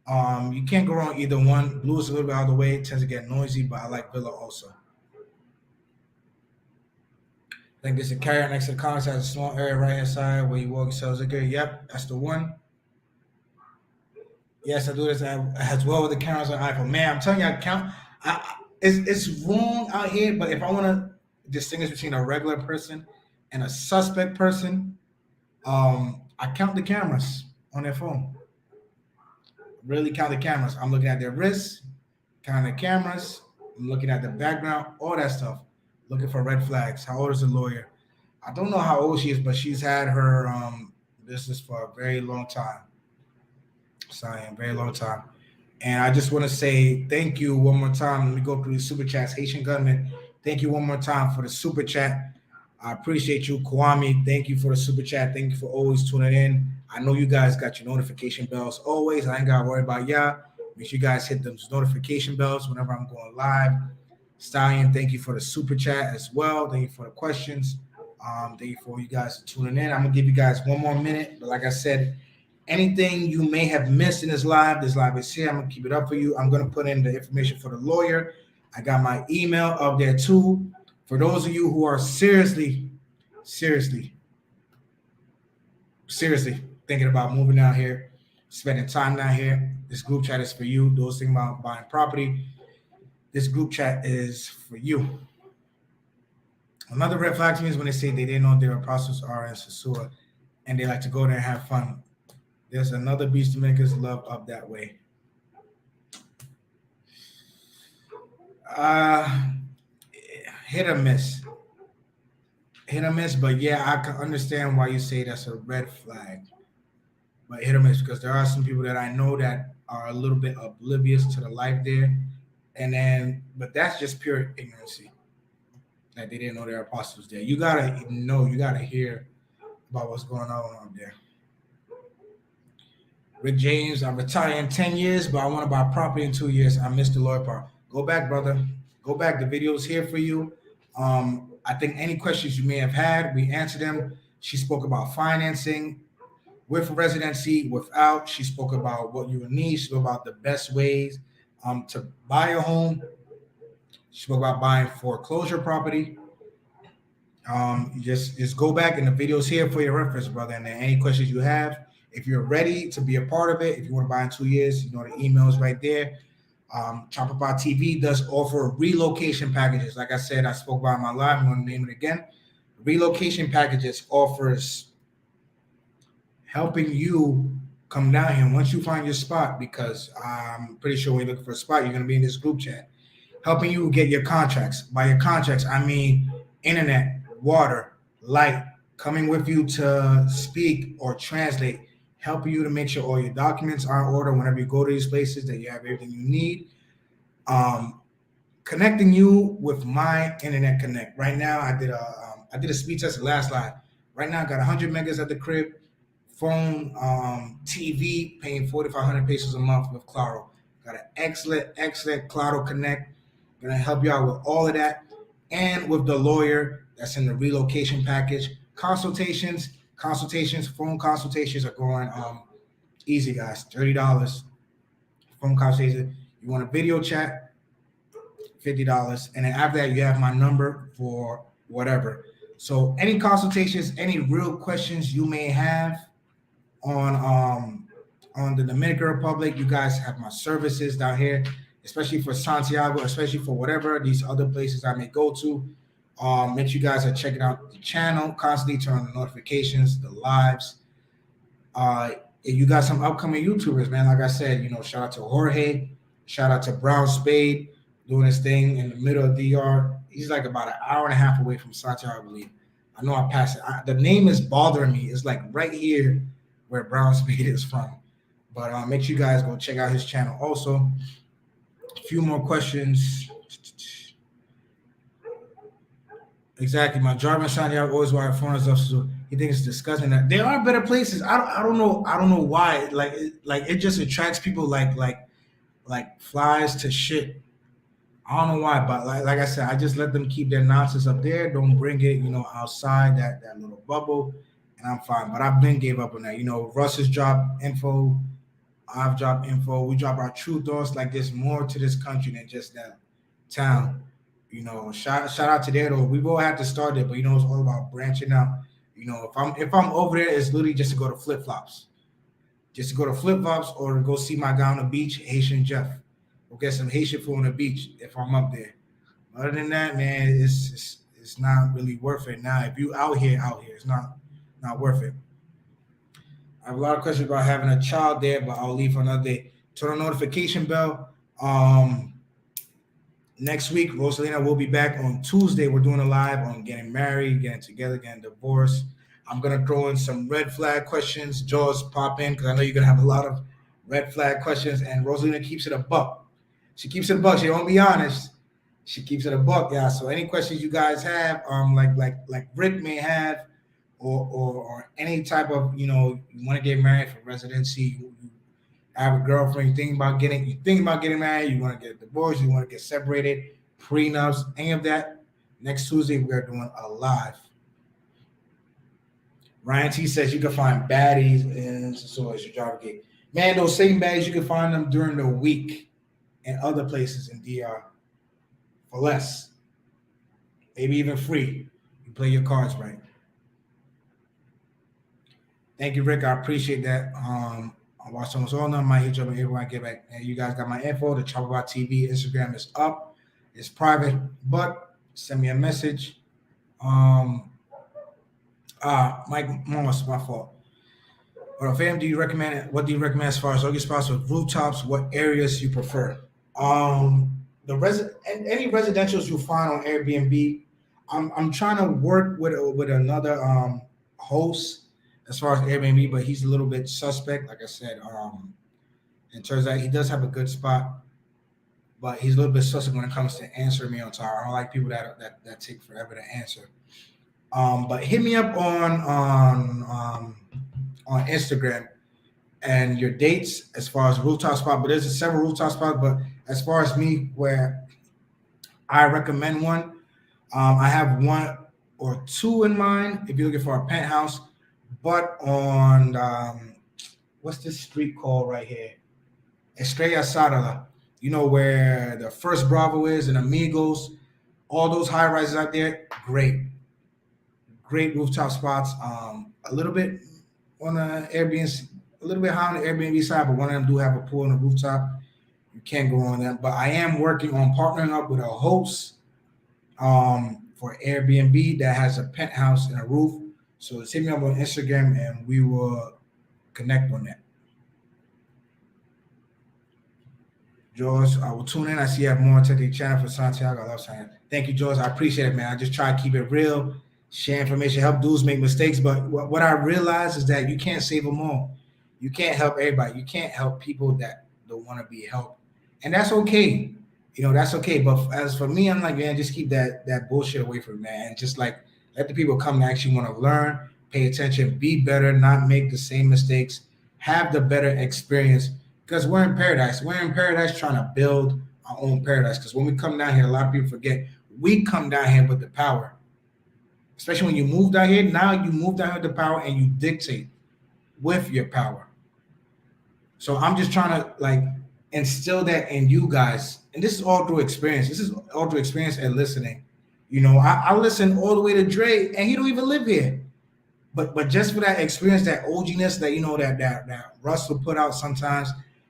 You can't go wrong either one. Blue is a little bit out of the way. It tends to get noisy, but I like Villa also. I think there's a carrier next to the counter, has a small area right hand side where you walk yourselves. Okay, yep, that's the one. Yes, I do this as well with the cameras on iPhone. Man, I'm telling you, it's wrong out here, but if I want to distinguish between a regular person and a suspect person, I count the cameras on their phone. Really count the cameras. I'm looking at their wrists, counting the cameras. I'm looking at the background, all that stuff. Looking for red flags. How old is the lawyer? I don't know how old she is, but she's had her business for a very long time. Sorry, a very long time. And I just want to say thank you one more time. Let me go through the super chats. Haitian Gunman, thank you one more time for the super chat. I appreciate you, Kwame. Thank you for the super chat. Thank you for always tuning in. I know you guys got your notification bells always. I ain't got to worry about y'all. Make sure you guys hit those notification bells whenever I'm going live. Stallion, thank you for the super chat as well. Thank you for the questions. Thank you for you guys tuning in. I'm gonna give you guys one more minute, but like I said, anything you may have missed in this live is here. I'm gonna keep it up for you. I'm gonna put in the information for the lawyer. I got my email up there too. For those of you who are seriously thinking about moving down here, spending time down here, this group chat is for you. Those thinking about buying property, this group chat is for you. Another red flag to me is when they say they didn't know there were prostitutes are in Sosua and they like to go there and have fun. There's another beach Dominicans love up that way. Hit or miss. Hit or miss, but yeah, I can understand why you say that's a red flag. But hit or miss, because there are some people that I know that are a little bit oblivious to the life there. But that's just pure ignorancy. That they didn't know there are apostles there. You gotta know, you gotta hear about what's going on out there. Rick James, I'm retiring in 10 years, but I want to buy property in 2 years. I missed the lawyer part. Go back, brother. Go back. The video is here for you. I think any questions you may have had, we answered them. She spoke about financing with residency, without. She spoke about what you would need. She spoke about the best ways to buy a home. She spoke about buying foreclosure property. Just go back, and the video's here for your reference, brother. And then any questions you have, if you're ready to be a part of it, if you want to buy in 2 years, you know the email's right there. Chapapa TV does offer relocation packages. Like I said, I spoke about in my live. I'm going to name it again. Relocation packages offers helping you come down here once you find your spot, because I'm pretty sure when you're looking for a spot, you're going to be in this group chat. Helping you get your contracts. By your contracts, I mean internet, water, light, coming with you to speak or translate, helping you to make sure all your documents are in order whenever you go to these places, that you have everything you need. Connecting you with my internet connect. Right now, I did a speed test last live. Right now, I got 100 megas at the crib, phone, TV, paying 4,500 pesos a month with Claro. Got an excellent Claro connect. Gonna help you out with all of that, and with the lawyer that's in the relocation package. Consultations, phone consultations are going easy, guys. $30 phone consultation. You want a video chat, $50, and then after that you have my number for whatever. So any consultations, any real questions you may have on the Dominican Republic, you guys have my services down here, especially for Santiago, especially for whatever these other places I may go to. Make sure you guys are checking out the channel, constantly turn on the notifications, the lives. If you got some upcoming YouTubers, man, like I said, you know, shout out to Jorge, shout out to Brown Spade, doing his thing in the middle of DR. He's like about an hour and a half away from Santiago, I believe. I know I passed it. The name is bothering me. It's like right here where Brown Spade is from. But make sure you guys go check out his channel. Also, a few more questions. Exactly. My driver in Santiago always wire foreigners up, so he thinks it's disgusting. That there are better places. I don't know. I don't know why. Like it just attracts people like flies to shit. I don't know why, but like I said, I just let them keep their nonsense up there. Don't bring it, you know, outside that little bubble, and I'm fine. But I've been gave up on that. You know, Russ has dropped info. I've dropped info. We drop our true thoughts. Like there's more to this country than just that town. You know, shout out to there though. We will have to start it, but you know, it's all about branching out. You know, if I'm over there, it's literally just to go to flip flops, or to go see my guy on the beach, Haitian Jeff. We'll get some Haitian food on the beach if I'm up there. Other than that, man, it's not really worth it. Now, if you out here, it's not worth it. I have a lot of questions about having a child there, but I'll leave for another day. Turn on notification bell. Next week, Roselina will be back on Tuesday. We're doing a live on getting married, getting together, getting divorced. I'm gonna throw in some red flag questions. Jaws pop in because I know you're gonna have a lot of red flag questions. And Roselina keeps it a buck. She keeps it a buck. She don't be honest. She keeps it a buck, yeah. So any questions you guys have, like Rick may have, or any type of, you know, you want to get married for residency, you have a girlfriend, you thinking about getting married, you want to get divorced, you want to get separated, prenups, any of that. Next Tuesday we are doing a live. Ryan T says you can find baddies in so as your driver gate. Man, those same baddies you can find them during the week in other places in DR for less, maybe even free. You play your cards right. Thank you, Rick. I appreciate that. I watch almost all of them. I hit you up and everyone get back. And you guys got my info. The Chapapa TV Instagram is up. It's private, but send me a message. Mike Moss, my fault. But fam, what do you recommend as far as luxury spots with rooftops? What areas you prefer? Any residentials you find on Airbnb. I'm trying to work with another host as far as Airbnb, but he's a little bit suspect. Like I said, it turns out he does have a good spot, but he's a little bit suspect when it comes to answering me on time. I don't like people that take forever to answer. But hit me up on Instagram and your dates as far as rooftop spot. But there's several rooftop spots. But as far as me, where I recommend one, I have one or two in mind if you're looking for a penthouse. But on what's this street called right here? Estae, you know where the First Bravo is and Amigos, all those high rises out there. Great rooftop spots. A little bit on Airbnb a little bit high on the Airbnb side, but one of them do have a pool on the rooftop. You can't go on that. But I am working on partnering up with a host for Airbnb that has a penthouse and a roof. So hit me up on Instagram and we will connect on that. George, I will tune in. I see you have more to the channel for Santiago. I love Santiago. Thank you, George. I appreciate it, man. I just try to keep it real, share information, help dudes make mistakes. But what I realize is that you can't save them all. You can't help everybody. You can't help people that don't want to be helped. And that's okay. You know, that's okay. But as for me, I'm like, man, just keep that bullshit away from me, man. And just like let the people come that actually want to learn, pay attention, be better, not make the same mistakes, have the better experience. Because we're in paradise. We're in paradise trying to build our own paradise. Because when we come down here, a lot of people forget we come down here with the power. Especially when you move down here. Now you move down here with the power and you dictate with your power. So I'm just trying to like instill that in you guys. And this is all through experience. This is all through experience and listening. You know, I listen all the way to Dre and he don't even live here. But just for that experience, that OG-ness that, you know, that Russell put out sometimes,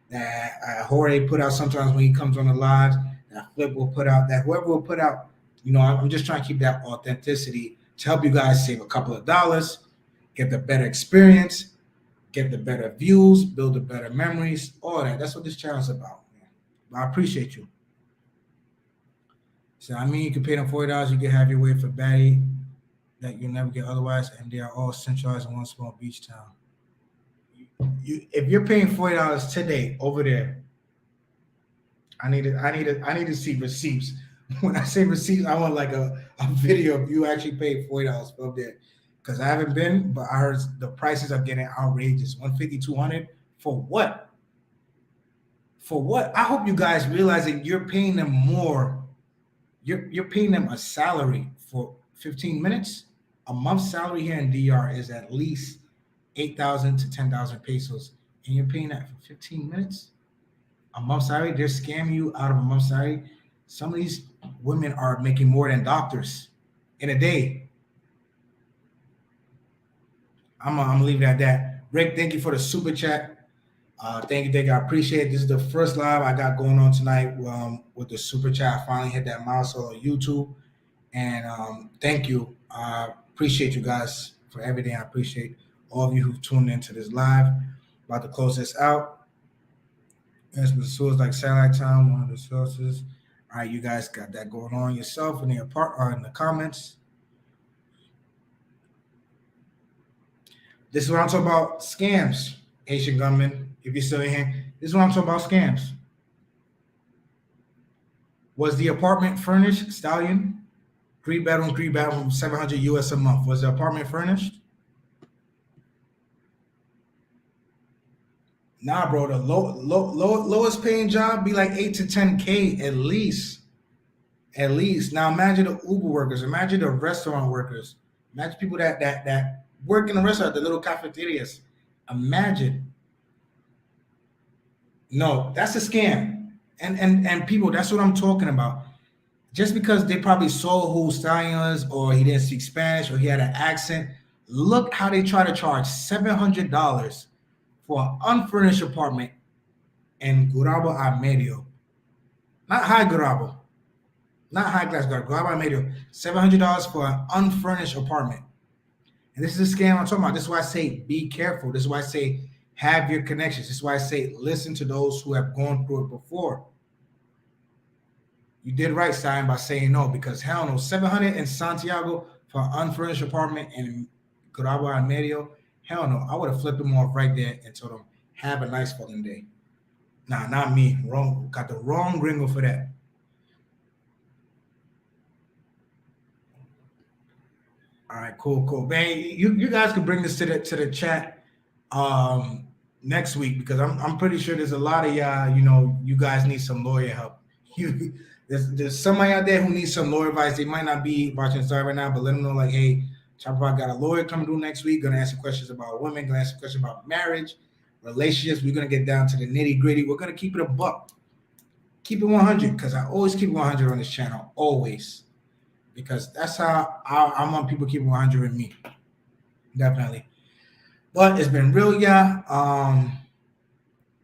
that Jorge put out sometimes when he comes on the lives, that Flip will put out, that whoever will put out, you know, I'm just trying to keep that authenticity to help you guys save a couple of dollars, get the better experience, get the better views, build the better memories, all that. That's what this channel is about. Man. I appreciate you. So, I mean, you can pay them $40, you can have your way for baddie that you'll never get otherwise, and they are all centralized in one small beach town. If you're paying $40 today over there, I need to see receipts. When I say receipts, I want like a video of you actually paid $40 up there. Because I haven't been, but I heard the prices are getting outrageous. $150, $200 for what? For what? I hope you guys realize that you're paying them more. You're paying them a salary for 15 minutes. A month's salary here in DR is at least 8,000 to 10,000 pesos, and you're paying that for 15 minutes. A month's salary, they're scamming you out of a month's salary. Some of these women are making more than doctors in a day. I'm gonna leave it at that. Rick, thank you for the super chat. Thank you. I appreciate it. This is the first live I got going on tonight with the super chat. I finally hit that milestone on YouTube, and thank you. I appreciate you guys for everything. I appreciate all of you who've tuned into this live. About to close this out. As the source like Satellite Town, one of the sources. All right, you guys got that going on yourself in the in the comments. This is what I'm talking about. Scams, Haitian gunman. If you're still in here, this is what I'm talking about. Scams. Was the apartment furnished, Stallion? 3-bedroom, 700 US a month. Was the apartment furnished? Nah, bro. The lowest paying job be like 8 to 10K at least. At least. Now imagine the Uber workers. Imagine the restaurant workers. Imagine people that work in the restaurant, the little cafeterias. Imagine. No, that's a scam. And people, that's what I'm talking about. Just because they probably saw who Stallion was, or he didn't speak Spanish, or he had an accent, look how they try to charge $700 for an unfurnished apartment in Gurabo al Medio. Not high Gurabo. Not high class Gurabo al Medio. $700 for an unfurnished apartment. And this is a scam I'm talking about. This is why I say be careful. This is why I say have your connections. This is why I say listen to those who have gone through it before. You did right, Stein, by saying no, because hell no, $700 in Santiago for an unfurnished apartment in Gurabo al Medio. Hell no, I would have flipped them off right there and told them, have a nice fucking day. Nah, not me. Wrong. Got the wrong gringo for that. All right, cool. Man, you guys can bring this to the chat next week, because I'm pretty sure there's a lot of y'all, you know, you guys need some lawyer help. There's somebody out there who needs some lawyer advice. They might not be watching the right now, but let them know, like, hey, Chapapa got a lawyer coming through next week. Gonna answer questions about women. Gonna answer questions about marriage, relationships. We're gonna get down to the nitty gritty. We're gonna keep it a buck. Keep it 100, because I always keep it 100 on this channel, always, because that's how I want people to keep it 100 with me. Definitely. But it's been real, yeah.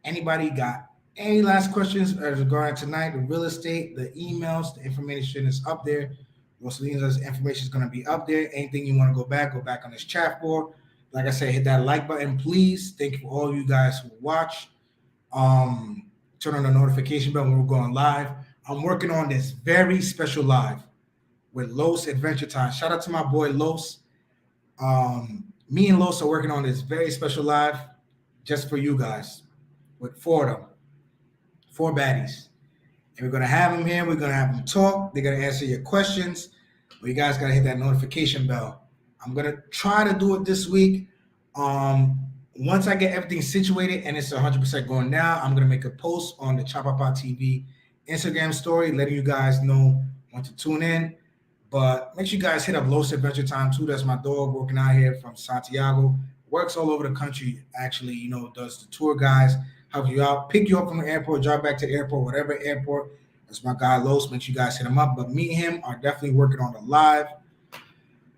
Anybody got any last questions regarding tonight? The real estate, the emails, the information is up there. Roselina's information is going to be up there. Anything you want to go back on this chat board. Like I said, hit that like button, please. Thank you for all you guys who watch. Turn on the notification bell when we're going live. I'm working on this very special live with Los Adventure Time. Shout out to my boy Los. Me and Los are working on this very special live just for you guys with four of them, four baddies. And we're going to have them here. We're going to have them talk. They're going to answer your questions. But you guys got to hit that notification bell. I'm going to try to do it this week. Once I get everything situated and it's 100% going down, I'm going to make a post on the Chapapa TV Instagram story, letting you guys know when to tune in. But make sure you guys hit up Los Adventure Time too. That's my dog working out here from Santiago. Works all over the country, actually, you know, does the tour guys, help you out, pick you up from the airport, drive back to the airport, whatever airport. That's my guy Los. Make sure you guys hit him up. But me and him are definitely working on the live.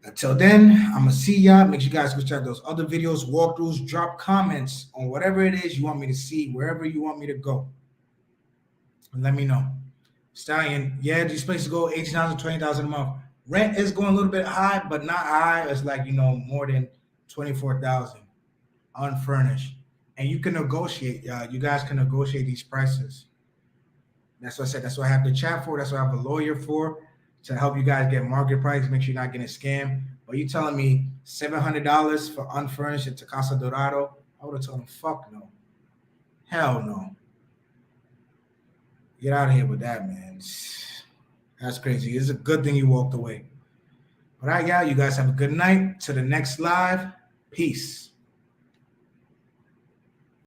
Until then, I'm going to see y'all. Make sure you guys go check those other videos, walkthroughs, drop comments on whatever it is you want me to see, wherever you want me to go. And let me know. Stallion, yeah, these places go $18,000, $20,000 a month. Rent is going a little bit high, but not high. It's like, you know, more than $24,000 unfurnished. And you can negotiate. You guys can negotiate these prices. That's what I said. That's what I have the chat for. That's what I have a lawyer for, to help you guys get market price, make sure you're not getting scammed. But you telling me $700 for unfurnished at Casa Dorado? I would have told him, fuck no. Hell no. Get out of here with that, man. That's crazy. It's a good thing you walked away. All right, y'all. You guys have a good night. To the next live. Peace.